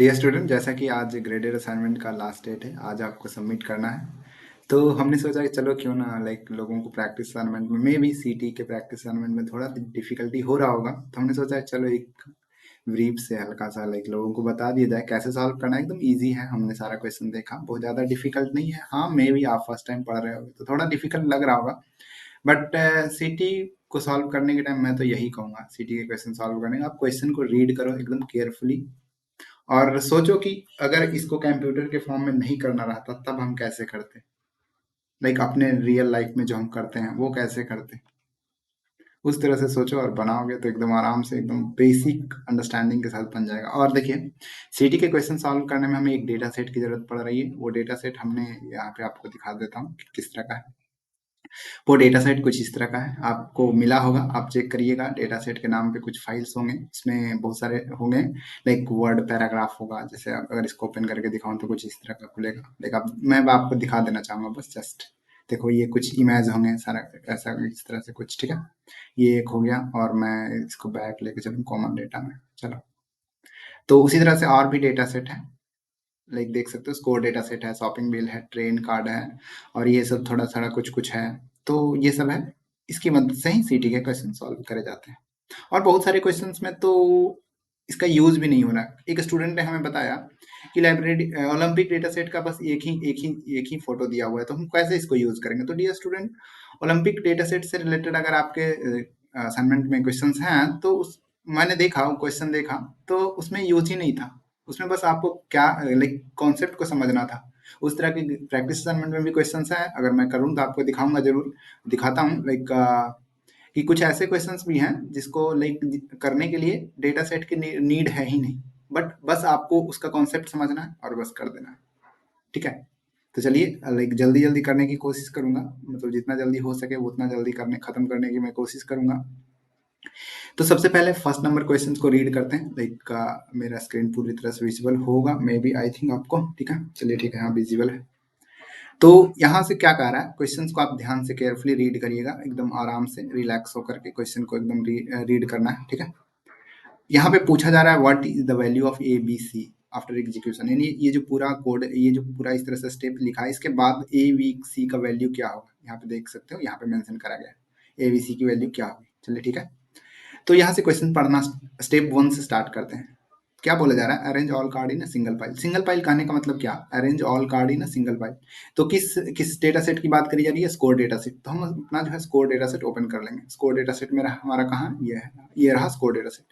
Dear student, जैसा कि आज ग्रेडेड असाइनमेंट का लास्ट डेट है, आज आपको सबमिट करना है। तो हमने सोचा कि चलो क्यों ना लोगों को प्रैक्टिस असाइनमेंट में भी सीटी के प्रैक्टिस असाइनमेंट में थोड़ा डिफिकल्टी हो रहा होगा, तो हमने सोचा चलो एक ब्रीफ से हल्का सा लोगों को बता दिया जाए कैसे सॉल्व करना है। एकदम इजी है, हमने सारा क्वेश्चन देखा, बहुत ज़्यादा डिफिकल्ट नहीं है। हाँ, मे भी आप फर्स्ट टाइम पढ़ रहे हो तो थोड़ा डिफिकल्ट लग रहा होगा, बट सीटी को सॉल्व करने के टाइम मैं तो यही कहूँगा, सीटी के क्वेश्चन सॉल्व करने का आप क्वेश्चन को रीड करो एकदम केयरफुली और सोचो कि अगर इसको कंप्यूटर के फॉर्म में नहीं करना रहता तब हम कैसे करते। अपने रियल लाइफ में जो हम करते हैं वो कैसे करते। उस तरह से सोचो और बनाओगे तो एकदम आराम से एकदम बेसिक अंडरस्टैंडिंग के साथ बन जाएगा। और देखिए, सीटी के क्वेश्चन सॉल्व करने में हमें एक डेटा सेट की जरूरत पड़ रही है। वो डेटा सेट हमने यहाँ पे आपको दिखा देता हूँ कि किस तरह का है। वो डेटा सेट कुछ इस तरह का है, आपको मिला होगा, आप चेक करिएगा। डेटा सेट के नाम पे कुछ फाइल्स होंगे, उसमें बहुत सारे होंगे, वर्ड पैराग्राफ होगा। जैसे अगर इसको ओपन करके दिखाऊं तो कुछ इस तरह का खुलेगा। अब मैं आपको दिखा देना चाहूंगा बस जस्ट। देखो, ये कुछ इमेज होंगे, सारा ऐसा इस तरह से कुछ, ठीक है। ये एक हो गया और मैं इसको बैक लेके चलूँ कॉमन डेटा में, चलो। तो उसी तरह से और भी डेटा सेट है, देख सकते हो, स्कोर डेटा सेट है, शॉपिंग बिल है, ट्रेन कार्ड है, और ये सब थोड़ा थोड़ा कुछ कुछ है। तो ये सब है, इसकी मदद से ही सीटी के क्वेश्चन सॉल्व करे जाते हैं। और बहुत सारे क्वेश्चंस में तो इसका यूज भी नहीं हो रहा है। एक स्टूडेंट ने हमें बताया कि लाइब्रेरी ओलंपिक डेटा सेट का बस एक ही फोटो दिया हुआ है, तो हम कैसे इसको यूज करेंगे। तो dear student, Olympic data set से रिलेटेड अगर आपके असाइनमेंट में क्वेश्चंस हैं तो उस मैंने देखा, क्वेश्चन देखा, तो उसमें यूज ही नहीं था। उसमें बस आपको क्या कॉन्सेप्ट को समझना था। उस तरह की प्रैक्टिस असाइनमेंट में भी क्वेश्चंस हैं, अगर मैं करूँ तो आपको दिखाऊंगा, जरूर दिखाता हूँ। कि कुछ ऐसे क्वेश्चंस भी हैं जिसको करने के लिए डेटा सेट की नीड है ही नहीं, बट बस आपको उसका कॉन्सेप्ट समझना है और बस कर देना है, ठीक है। तो चलिए, जल्दी जल्दी करने की कोशिश करूंगा, मतलब जितना जल्दी हो सके वो उतना जल्दी करने खत्म करने की मैं कोशिश करूंगा। तो सबसे पहले फर्स्ट नंबर क्वेश्चन को रीड करते हैं। मेरा स्क्रीन पूरी तरह से विजिबल होगा, मे बी, आई थिंक आपको, ठीक है। चलिए ठीक है, हाँ विजिबल है। तो यहाँ से क्या कह रहा है, क्वेश्चंस को आप ध्यान से केयरफुली रीड करिएगा, एकदम आराम से रिलैक्स होकर के क्वेश्चन को एकदम रीड करना है, ठीक है। यहाँ पे पूछा जा रहा है what is the value of A B C after execution, यानी ये जो पूरा कोड, ये जो पूरा इस तरह से स्टेप लिखा है, इसके बाद ए बी सी का वैल्यू क्या होगा। यहाँ पे देख सकते हो, यहाँ पे मेंशन करा गया है ए बी सी की वैल्यू क्या होगी। चलिए ठीक है, तो यहाँ से क्वेश्चन पढ़ना स्टेप 1 से स्टार्ट करते हैं। क्या बोला जा रहा है, arrange all card in single file. Single file कहने का मतलब क्या, arrange all card in single file. तो किस किस डेटा सेट की बात करी जा रही है, स्कोर डेटा सेट। तो हम अपना जो है स्कोर डेटा सेट ओपन कर लेंगे। स्कोर डेटा सेट मेरा हमारा कहाँ, ये है, ये रहा स्कोर डेटा सेट।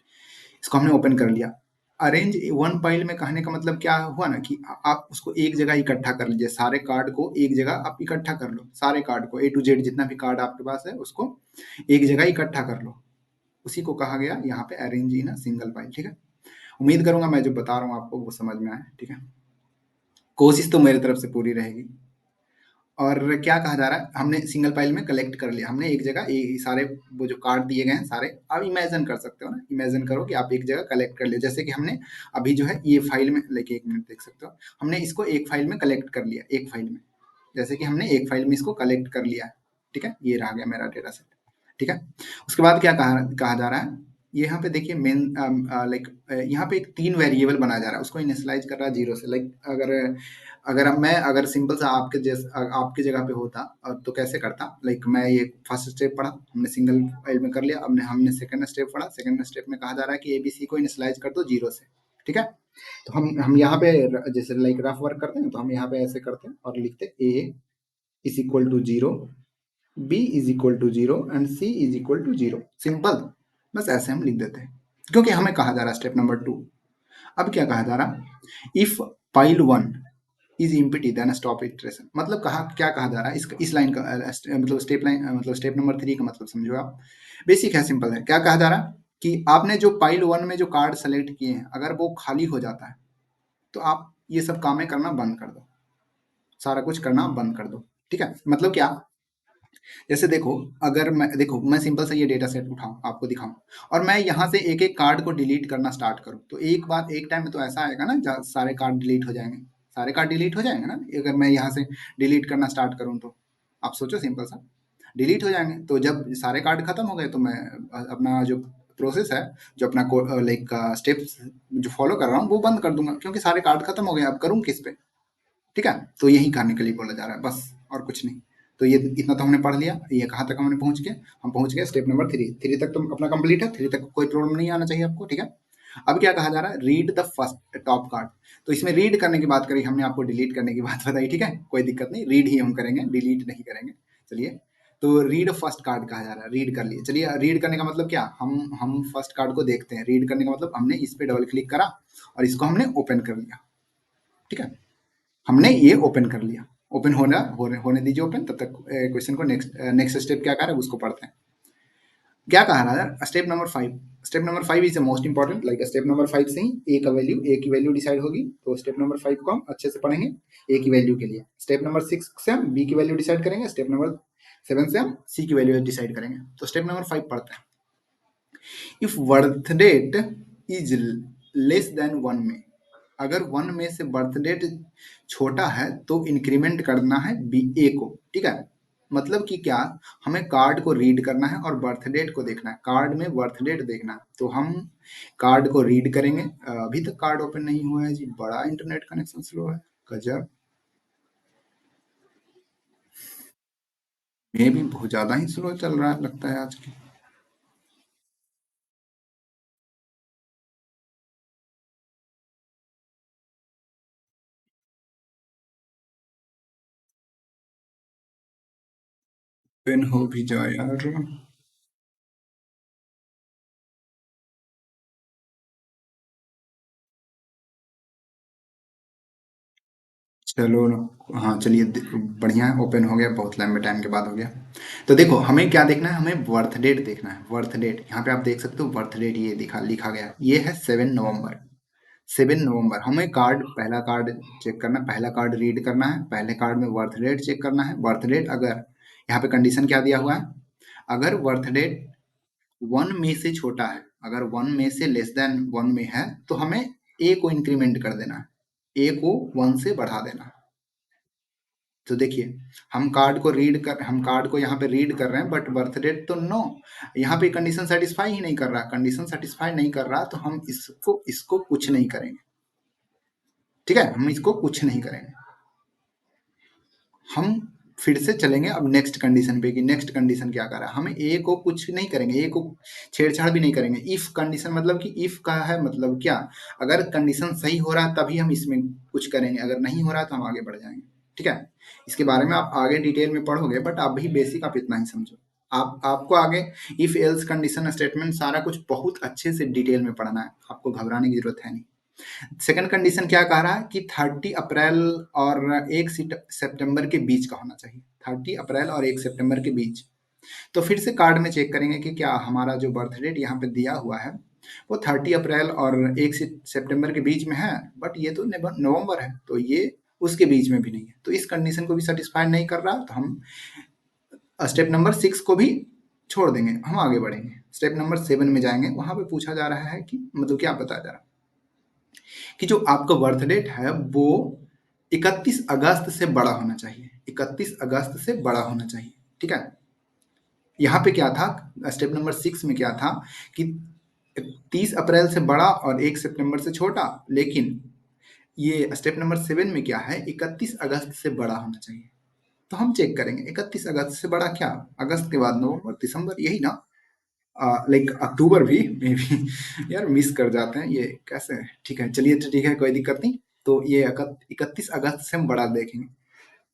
इसको हमने ओपन कर लिया। अरेंज वन फाइल में कहने का मतलब क्या हुआ ना, कि आप उसको एक जगह इकट्ठा कर लीजिए, सारे कार्ड को एक जगह आप इकट्ठा कर लो, सारे कार्ड को, ए टू जेड जितना भी कार्ड आपके पास है उसको एक जगह इकट्ठा कर लो। उसी को कहा गया यहाँ पे अरेंज इन सिंगल फाइल, ठीक है। उम्मीद करूंगा मैं जो बता रहा हूँ आपको वो समझ में आए, ठीक है। कोशिश तो मेरी तरफ से पूरी रहेगी। और क्या कहा जा रहा है, हमने सिंगल फाइल में कलेक्ट कर लिया, हमने एक जगह सारे वो जो कार्ड दिए गए हैं सारे, आप इमेजिन कर सकते हो ना, इमेजिन करो कि आप एक जगह कलेक्ट कर लिया, जैसे कि हमने अभी जो है ये फाइल में एक मिनट देख सकते हो, हमने इसको एक फाइल में कलेक्ट कर लिया, एक फाइल में, जैसे कि हमने एक फाइल में इसको कलेक्ट कर लिया, ठीक है। ये रह गया मेरा डेटा सेट, ठीक है। उसके बाद क्या कहा जा रहा है, यहाँ पे देखिए मेन यहाँ पे एक 3 वेरिएबल बनाया जा रहा है, उसको इनिशियलाइज कर रहा है 0 से। अगर अगर सिंपल सा आपके जगह पे होता तो कैसे करता। मैं ये फर्स्ट स्टेप पढ़ा, हमने सिंगल फाइल में कर लिया। अब हमने सेकंड स्टेप पढ़ा, सेकंड स्टेप में कहा जा रहा है कि एबीसी को इनिशियलाइज कर दो 0 से, ठीक है। तो हम यहाँ पे जैसे रफ वर्क करते हैं, तो हम यहाँ पे ऐसे करते हैं और लिखते A is equal to 0, B is equal to 0 and C is equal to 0। Simple, बस ऐसे हम लिख देते हैं, क्योंकि हमें कहा जा रहा है स्टेप नंबर 2। अब क्या कहा जा रहा, if file 1 is empty then stop iteration. मतलब क्या कहा जा रहा है, इस लाइन का मतलब स्टेप लाइन, मतलब स्टेप नंबर 3 का मतलब समझो आप। बेसिक है, सिंपल है। क्या कहा जा रहा है कि आपने जो फाइल 1 में जो कार्ड सेलेक्ट किए हैं, अगर वो खाली हो जाता है तो आप ये सब कामें करना बंद कर दो, सारा कुछ करना बंद कर दो, ठीक है। मतलब क्या, जैसे देखो, अगर मैं सिंपल सा ये डेटा सेट उठाऊं, आपको दिखाऊं, और मैं यहाँ से एक एक कार्ड को डिलीट करना स्टार्ट करूं, तो एक टाइम में तो ऐसा आएगा ना जहाँ सारे कार्ड डिलीट हो जाएंगे, सारे कार्ड डिलीट हो जाएंगे ना। अगर मैं यहाँ से डिलीट करना स्टार्ट करूं तो आप सोचो, सिंपल सा डिलीट हो जाएंगे। तो जब सारे कार्ड खत्म हो गए तो मैं अपना जो प्रोसेस है, जो अपना लाइक स्टेप्स जो फॉलो कर रहा हूँ वो बंद कर दूंगा, क्योंकि सारे कार्ड खत्म हो गए, अब करूँ किस पे। ठीक है, तो यही करने के लिए बोला जा रहा है बस, और कुछ नहीं। तो ये इतना तो हमने पढ़ लिया, ये कहाँ तक हमने पहुंच गए, हम पहुंच गए स्टेप नंबर 3। 3 तक तो अपना कंप्लीट है, 3 तक कोई प्रॉब्लम नहीं आना चाहिए आपको। ठीक है, अब क्या कहा जा रहा है, read the first top card. तो इसमें रीड करने की बात करी हमने, आपको डिलीट करने की बात बताई। ठीक है, कोई दिक्कत नहीं, रीड ही हम करेंगे, डिलीट नहीं करेंगे। चलिए, तो रीड फर्स्ट कार्ड कहा जा रहा है, रीड कर लिए। चलिए, रीड करने का मतलब क्या, हम फर्स्ट कार्ड को देखते हैं। रीड करने का मतलब हमने इस पे डबल क्लिक करा और इसको हमने ओपन कर लिया। ठीक है, हमने ये ओपन कर लिया, ओपन होने दीजिए ओपन, तब तक क्वेश्चन को नेक्स्ट स्टेप क्या कर रहा है उसको पढ़ते हैं। क्या कहा रहा है, step number 5। Step number 5 is the most important, like step number 5 से ही ए की वैल्यू डिसाइड होगी। तो स्टेप नंबर 5 को हम अच्छे से पढ़ेंगे ए की वैल्यू के लिए। स्टेप नंबर 6 से हम बी की वैल्यू डिसाइड करेंगे, स्टेप नंबर 7 से हम सी की वैल्यू डिसाइड करेंगे। तो स्टेप नंबर 5 पढ़ते हैं। If birth date is less than 1 में, अगर 1 में से बर्थ डेट छोटा है तो इंक्रीमेंट करना है बी ए को। ठीक है, मतलब कि क्या, हमें कार्ड को रीड करना है और बर्थ डेट को देखना है, कार्ड में बर्थ डेट देखना है। तो हम कार्ड को रीड करेंगे। अभी तक कार्ड ओपन नहीं हुआ है जी, बड़ा इंटरनेट कनेक्शन स्लो है, गजब। ये भी बहुत ज्यादा ही स्लो चल रहा है लगता है आज की। ओपन हो भी जाए यार। चलो ना, हाँ चलिए, बढ़िया है, ओपन हो गया, बहुत लंबे टाइम के बाद हो गया। तो देखो, हमें क्या देखना है, हमें बर्थ डेट देखना है। बर्थ डेट यहाँ पे आप देख सकते हो, बर्थ डेट ये लिखा गया है, ये है 7 नवंबर। 7 नवंबर, हमें कार्ड, पहला कार्ड चेक करना है, पहला कार्ड रीड करना है, पहले कार्ड में बर्थ डेट चेक करना है। बर्थ डेट अगर, यहाँ पे कंडीशन क्या दिया हुआ है, अगर बर्थ डेट 1 में से छोटा है, अगर 1 में से लेस देन 1 में है, तो हमें ए को इंक्रीमेंट कर देना है, ए को 1 से बढ़ा देना है। तो देखिए, हम कार्ड को यहाँ पे रीड कर रहे हैं, बट बर्थ डेट तो नो, यहाँ पे कंडीशन सेटिस्फाई ही नहीं कर रहा, कंडीशन सेटिस्फाई नहीं कर रहा, तो हम इसको इसको कुछ नहीं करेंगे। ठीक है, हम इसको कुछ नहीं करेंगे। हम फिर से चलेंगे अब नेक्स्ट कंडीशन पे, कि नेक्स्ट कंडीशन क्या कर रहा है, हमें ए को कुछ नहीं करेंगे, ए को छेड़छाड़ भी नहीं करेंगे। इफ कंडीशन मतलब कि इफ का है मतलब क्या, अगर कंडीशन सही हो रहा है तभी हम इसमें कुछ करेंगे, अगर नहीं हो रहा है तो हम आगे बढ़ जाएंगे। ठीक है, इसके बारे में आप आगे डिटेल में पढ़ोगे, बट आप भी बेसिक आप इतना ही समझो। आपको आगे इफ एल्स कंडीशन स्टेटमेंट सारा कुछ बहुत अच्छे से डिटेल में पढ़ना है, आपको घबराने की जरूरत है नहीं। सेकंड कंडीशन क्या कह रहा है कि 30 अप्रैल और 1 सितंबर के बीच का होना चाहिए, 30 अप्रैल और 1 सितंबर के बीच। तो फिर से कार्ड में चेक करेंगे कि क्या हमारा जो बर्थ डेट यहाँ पे दिया हुआ है वो 30 अप्रैल और 1 सितंबर के बीच में है, बट ये तो नवंबर है, तो ये उसके बीच में भी नहीं है, तो इस कंडीशन को भी सेटिस्फाई नहीं कर रहा, तो हम स्टेप नंबर 6 को भी छोड़ देंगे, हम आगे बढ़ेंगे। स्टेप नंबर 7 में जाएंगे, वहां पे पूछा जा रहा है कि मतलब क्या बताया जा रहा है कि जो आपका बर्थ डेट है वो 31 अगस्त से बड़ा होना चाहिए, 31 अगस्त से बड़ा होना चाहिए। ठीक है, यहाँ पे क्या था, स्टेप नंबर 6 में क्या था कि 30 अप्रैल से बड़ा और 1 सितंबर से छोटा, लेकिन ये स्टेप नंबर 7 में क्या है, 31 अगस्त से बड़ा होना चाहिए। तो हम चेक करेंगे 31 अगस्त से बड़ा क्या, अगस्त के बाद नवंबर दिसंबर, यही ना, लाइक अक्टूबर भी मे बी यार मिस कर जाते हैं ये कैसे। ठीक है, चलिए, तो ठीक है, कोई दिक्कत नहीं। तो ये 31 अगस्त से हम बड़ा देखेंगे,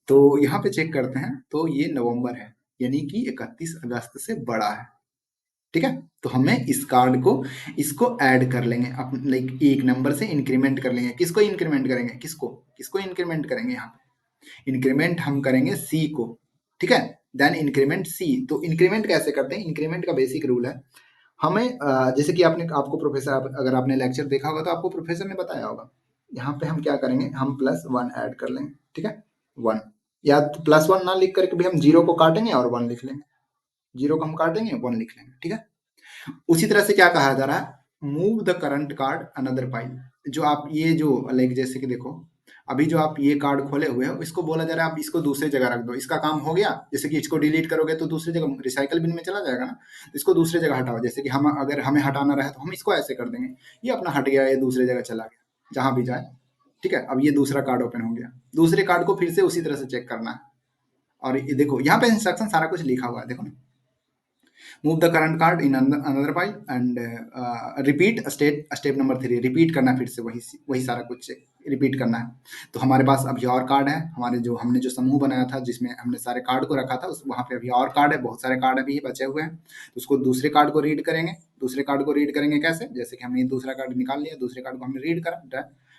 तो यहाँ पे चेक करते हैं, तो ये नवंबर है, यानी कि 31 अगस्त से बड़ा है। ठीक है, तो हमें इस कार्ड को, इसको ऐड कर लेंगे, अपन लाइक एक नंबर से इंक्रीमेंट कर लेंगे। किसको इंक्रीमेंट करेंगे, किसको किसको इंक्रीमेंट करेंगे, यहाँ पे इंक्रीमेंट हम करेंगे सी को। ठीक है, देन इंक्रीमेंट सी। तो इंक्रीमेंट कैसे करते हैं, इंक्रीमेंट का बेसिक रूल है, हमें जैसे कि आपको प्रोफेसर, अगर आपने लेक्चर देखा होगा तो आपको प्रोफेसर ने बताया होगा, यहाँ पे हम क्या करेंगे, हम +1 ऐड कर लेंगे। ठीक है, 1, या तो +1 ना लिख करके भी हम जीरो को काटेंगे और 1 लिख लेंगे, जीरो को हम काटेंगे 1 लिख लेंगे। ठीक है, उसी तरह से क्या कहा जा रहा है, move the current card another pile. जो आप ये जो लाइक जैसे कि देखो, अभी जो आप ये कार्ड खोले हुए हो इसको बोला जा रहा है आप इसको दूसरी जगह रख दो, इसका काम हो गया। जैसे कि इसको डिलीट करोगे तो दूसरी जगह रिसाइकल बिन में चला जाएगा ना, इसको दूसरी जगह हटाओ। जैसे कि हम अगर हमें हटाना रहे तो हम इसको ऐसे कर देंगे, ये अपना हट गया, ये दूसरी जगह चला गया, जहां भी जाए। ठीक है, अब ये दूसरा कार्ड ओपन हो गया। दूसरे कार्ड को फिर से उसी तरह से चेक करना है। और ये देखो यहाँ पे इंस्ट्रक्शन सारा कुछ लिखा हुआ है, देखो ना। Move the current card in another file and repeat step number 3, repeat करना है फिर से वही वही सारा कुछ रिपीट करना है। तो हमारे पास अभी और कार्ड है, हमारे जो हमने जो समूह बनाया था जिसमें हमने सारे कार्ड को रखा था, उस वहाँ पे अभी और कार्ड है, बहुत सारे कार्ड अभी बचे हुए हैं। तो उसको दूसरे कार्ड को रीड करेंगे। दूसरे कार्ड को रीड करेंगे कैसे? जैसे कि हमने दूसरा कार्ड निकाल लिया, दूसरे कार्ड को हमने रीड करा,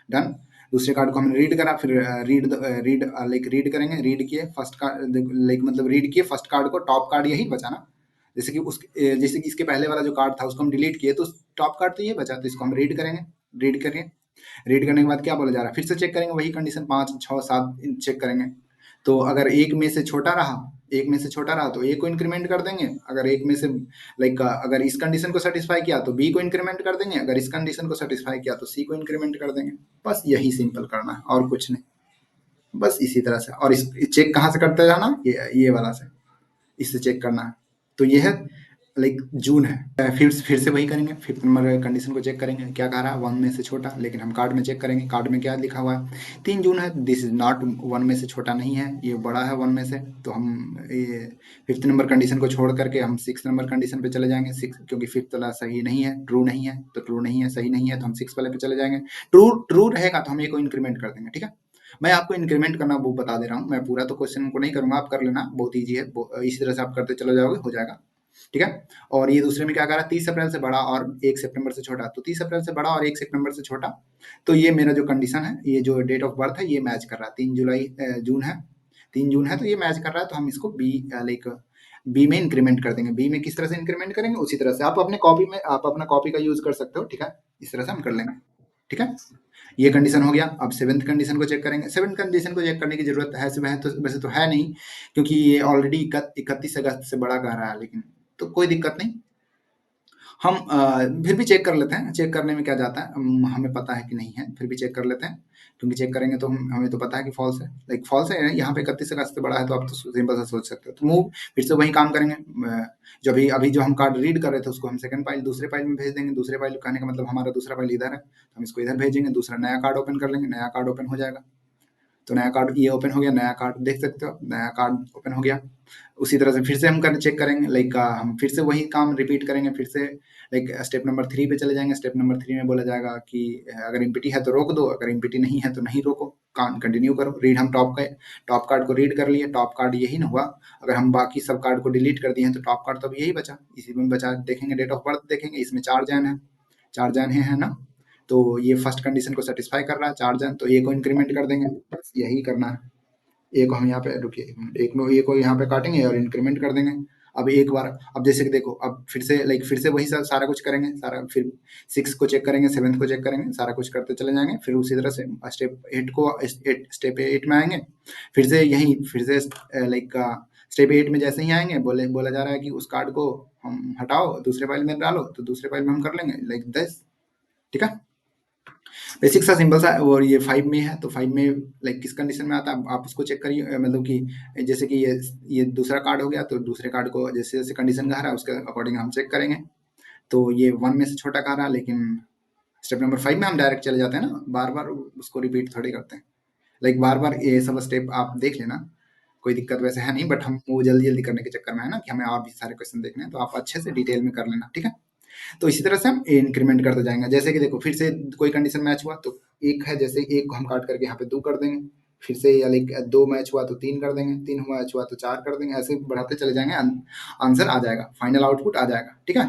डन। दूसरे कार्ड को हमने रीड करा, फिर रीड करेंगे। रीड किए फर्स्ट कार्ड, लाइक मतलब रीड किए फर्स्ट कार्ड को, टॉप कार्ड यही बचा ना। जैसे कि इसके पहले वाला जो कार्ड था उसको हम डिलीट किए, तो टॉप कार्ड तो ये बचा, तो इसको हम रीड करेंगे। रीड करेंगे, रीड करने के बाद क्या बोला जा रहा है, फिर से चेक करेंगे वही कंडीशन, 5 6 7 चेक करेंगे। तो अगर एक में से छोटा रहा, एक में से छोटा रहा तो ए को इंक्रीमेंट कर देंगे। अगर एक में से अगर इस कंडीशन को सेटिस्फाई किया तो बी को इंक्रीमेंट कर देंगे। अगर इस कंडीशन को सेटिस्फाई किया तो सी को इंक्रीमेंट कर देंगे। बस यही सिंपल करना है और कुछ नहीं, बस इसी तरह से। और इस चेक कहाँ से करते जाना, ये वाला से, इससे चेक करना है। तो ये है जून है। फिर से वही करेंगे, फिफ्थ नंबर कंडीशन को चेक करेंगे, क्या कह रहा है, 1 में से छोटा। लेकिन हम कार्ड में चेक करेंगे, कार्ड में क्या लिखा हुआ है, 3 जून है। दिस इज नॉट 1 में से छोटा नहीं है, ये बड़ा है 1 में से। तो हम ये फिफ्थ नंबर कंडीशन को छोड़ करके हम 6 नंबर कंडीशन पे चले जाएंगे। 6, क्योंकि फिफ्थ वाला सही नहीं है, ट्रू नहीं है, तो ट्रू नहीं है, सही नहीं है, तो हम 6 वाले पे चले जाएंगे। ट्रू ट्रू रहेगा तो हम ये को इंक्रीमेंट कर देंगे। ठीक है, मैं आपको इंक्रीमेंट करना वो बता दे रहा हूँ, मैं पूरा तो क्वेश्चन को नहीं करूंगा, आप कर लेना, बहुत ईजी है। इसी तरह से आप करते चले जाओगे, हो जाएगा। ठीक है। और ये दूसरे में क्या कह रहा है, 30 अप्रैल से बड़ा और 1 सितंबर से छोटा। तो 30 अप्रैल से बड़ा और 1 सितंबर से छोटा, तो ये मेरा जो कंडीशन है, ये जो डेट ऑफ बर्थ है, ये मैच कर रहा है। 3 जून है, 3 जून है, तो ये मैच कर रहा है। तो हम इसको बी में इंक्रीमेंट कर देंगे। बी में किस तरह से इंक्रीमेंट करेंगे, उसी तरह से आप अपने कॉपी में, आप अपना कॉपी का यूज कर सकते हो। ठीक है, इस तरह से हम कर लेंगे। ठीक है, ये कंडीशन हो गया। अब सेवेंथ कंडीशन को चेक करेंगे। सेवेंथ कंडीशन को चेक करने की जरूरत है तो वैसे तो है नहीं, क्योंकि ये ऑलरेडी 31 अगस्त से बड़ा कह रहा है, लेकिन तो कोई दिक्कत नहीं। हम फिर भी चेक कर लेते हैं। चेक करने में क्या जाता है, हमें पता है कि नहीं है, फिर भी चेक कर लेते हैं। क्योंकि चेक करेंगे तो हमें तो पता है कि फॉल्स है, फॉल्स है। यहाँ पे 31 अगस्त से बड़ा है, तो आप तो सिंपल सा सोच सकते हो। तो मूव, फिर से वही काम करेंगे। जो अभी जो हम कार्ड रीड कर रहे थे उसको हम सेकंड फाइल, दूसरे फाइल में भेज देंगे। दूसरे फाइल कहने का मतलब हमारा दूसरा फाइल इधर है, तो हम इसको इधर भेजेंगे। दूसरा नया कार्ड ओपन कर लेंगे, नया कार्ड ओपन हो जाएगा। तो नया कार्ड ये ओपन हो गया, नया कार्ड देख सकते हो, नया कार्ड ओपन हो गया। उसी तरह से फिर से हम चेक करेंगे, हम फिर से वही काम रिपीट करेंगे। फिर से स्टेप नंबर 3 पे चले जाएंगे। स्टेप नंबर 3 में बोला जाएगा कि अगर इम्पिटी है तो रोक दो, अगर इम्पिटी नहीं है तो नहीं रोको, काम कंटिन्यू करो। रीड, हम टॉप कार्ड को रीड कर लिए, टॉप कार्ड यही ना हुआ। अगर हम बाकी सब कार्ड को डिलीट कर दिए हैं तो टॉप कार्ड तो अब यही बचा, इसी में बचा। देखेंगे डेट ऑफ बर्थ, देखेंगे इसमें 4 जन है, 4 जन है ना। तो ये फर्स्ट कंडीशन को सेटिस्फाई कर रहा है, 4 जन, तो ए को इंक्रीमेंट कर देंगे। बस यही करना है। ए को हम यहाँ पे, रुकिए एक मिनट, एक में ए को यहाँ पे काटेंगे और इंक्रीमेंट कर देंगे। अब एक बार, अब जैसे कि देखो, अब फिर से वही सारा कुछ करेंगे। सारा फिर 6 को चेक करेंगे, 7th को चेक करेंगे, सारा कुछ करते चले जाएंगे। फिर उसी तरह से स्टेप 8 में आएंगे। फिर से स्टेप 8 में जैसे ही आएंगे, बोला जा रहा है कि उस कार्ड को हम हटाओ, दूसरे फाइल में डालो। तो दूसरे फाइल में हम कर लेंगे लाइक दिस। ठीक है, बेसिक सा सिंपल सा। और ये 5 में है, तो 5 में किस कंडीशन में आता है आप उसको चेक करिए। मतलब कि जैसे कि ये दूसरा कार्ड हो गया, तो दूसरे कार्ड को जैसे जैसे कंडीशन कह रहा है उसके अकॉर्डिंग हम चेक करेंगे। तो ये 1 में से छोटा कह रहा है, लेकिन स्टेप नंबर 5 में हम डायरेक्ट चले जाते हैं ना, बार बार उसको रिपीट थोड़ी करते हैं। बार बार ये सब स्टेप आप देख लेना, कोई दिक्कत वैसे है नहीं। बट हम वो जल्दी जल्दी करने के चक्कर में है ना, कि हमें और भी सारे क्वेश्चन देखने हैं, तो आप अच्छे से डिटेल में कर लेना। ठीक है, तो इसी तरह से हम इंक्रीमेंट करते जाएंगे। जैसे कि देखो, फिर से कोई कंडीशन मैच हुआ तो एक है, जैसे एक को हम काट करके यहाँ पे 2 कर देंगे। फिर से या 2 मैच हुआ तो 3 कर देंगे, 3 मैच हुआ तो 4 कर देंगे। ऐसे बढ़ाते चले जाएंगे, आंसर आ जाएगा, फाइनल आउटपुट आ जाएगा। ठीक है,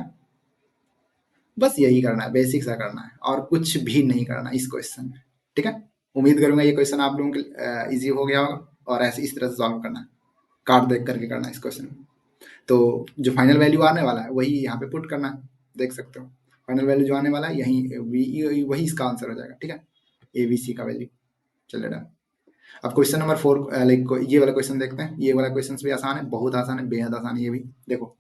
बस यही करना है, बेसिक सा करना है, और कुछ भी नहीं करना इस क्वेश्चन में। ठीक है, उम्मीद करूंगा ये क्वेश्चन आप लोगों के इजी हो गया होगा, और ऐसे इस तरह से सॉल्व करना है, कार्ड देख करके करना है इस क्वेश्चन में। तो जो फाइनल वैल्यू आने वाला है वही यहाँ पे पुट करना है, देख सकते हो। फाइनल वैल्यू जो आने वाला है यही, वही इसका आंसर हो जाएगा। ठीक है, ABC का वैल्यू। चलिए डन। अब क्वेश्चन नंबर 4, ये वाला क्वेश्चन देखते हैं। ये वाला क्वेश्चन भी आसान है, बहुत आसान है, बेहद आसान है ये भी। देखो,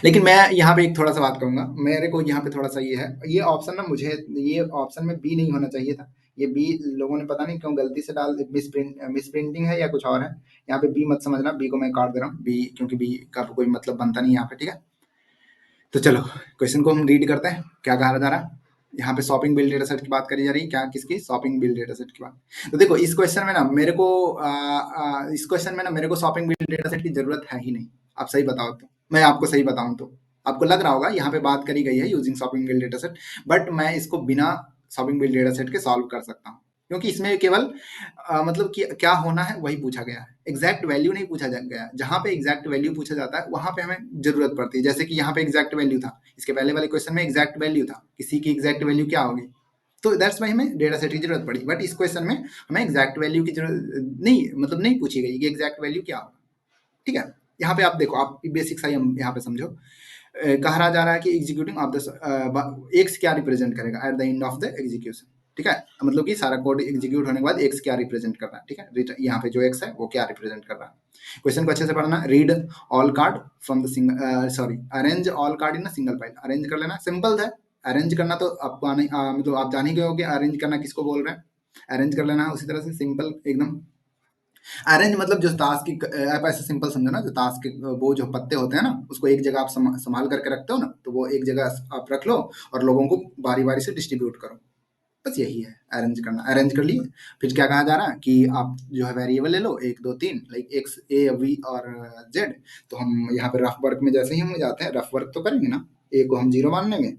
लेकिन मैं यहाँ पे एक थोड़ा सा बात कहूंगा, मेरे को यहाँ पे थोड़ा सा ये है, ये ऑप्शन ना, मुझे ये ऑप्शन में बी नहीं होना चाहिए था। ये बी लोगों ने पता नहीं क्यों गलती से डाल मिस प्रिंटिंग है या कुछ और है। यहाँ पे बी मत समझना, बी को मैं काट दे रहा हूँ, बी क्योंकि बी का कोई मतलब बनता नहीं यहाँ पे, ठीक है। तो चलो क्वेश्चन को हम रीड करते हैं, क्या कहा जा रहा है। यहाँ पे शॉपिंग बिल डेटा सेट की बात करी जा रही है, क्या किसकी, शॉपिंग बिल डेटा सेट की बात। तो देखो इस क्वेश्चन में ना मेरे को इस क्वेश्चन में ना मेरे को शॉपिंग बिल डेटा सेट की जरूरत है ही नहीं। आप सही बताओ तो, मैं आपको सही बताऊं तो आपको लग रहा होगा यहाँ पे बात करी गई है using shopping bill data set, but मैं इसको बिना शॉपिंग बिल डेटा सेट के सॉल्व कर सकता हूँ, क्योंकि इसमें केवल मतलब कि क्या होना है वही पूछा गया है, एग्जैक्ट वैल्यू नहीं पूछा गया। जहां पे एग्जैक्ट वैल्यू पूछा जाता है वहां पे हमें जरूरत पड़ती है, जैसे कि यहाँ पे एग्जैक्ट वैल्यू था, इसके पहले वाले क्वेश्चन में एग्जैक्ट वैल्यू था, किसी की एग्जैक्ट वैल्यू क्या होगी, तो दैट्स वाई हमें डेटा सेट की जरूरत पड़ी। बट इस क्वेश्चन में हमें एग्जैक्ट वैल्यू की जरूरत नहीं, मतलब नहीं पूछी गई कि एग्जैक्ट वैल्यू क्या होगा, ठीक है। यहाँ पे आप देखो, आप बेसिक सा हम यहाँ पे समझो, कहा जा रहा है कि एग्जीक्यूटिंग ऑफ द एक्स क्या रिप्रेजेंट करेगा at the end of the execution, ठीक है। मतलब कि सारा कोड एग्जीक्यूट होने के बाद एक्स क्या रिप्रेजेंट कर रहा है, ठीक है। यहाँ पे जो एक्स है वो क्या रिप्रेजेंट कर रहा है। क्वेश्चन को अच्छे से पढ़ना, read all card from the single, sorry arrange all card in a single file, arrange कर लेना, सिंपल है। अरेंज करना तो आपको आने मतलब आप जान ही गए हो कि अरेंज करना किसको बोल रहे हैं, अरेंज कर लेना है उसी तरह से सिंपल एकदम। अरेंज मतलब जो ताश की आप ऐसे सिंपल समझो ना, जो ताश के वो जो पत्ते होते हैं ना, उसको एक जगह आप संभाल करके रखते हो ना, तो वो एक जगह आप रख लो और लोगों को बारी बारी से डिस्ट्रीब्यूट करो, बस यही है अरेंज करना। अरेंज कर लिए, फिर क्या कहा जा रहा है कि आप जो है वेरिएबल ले लो 1 2 3, लाइक एक्स ए वी और जेड। तो हम यहाँ पे रफ वर्क में जैसे ही हम जाते हैं, रफ वर्क तो करेंगे ना, ए को हम 0 मान लेंगे,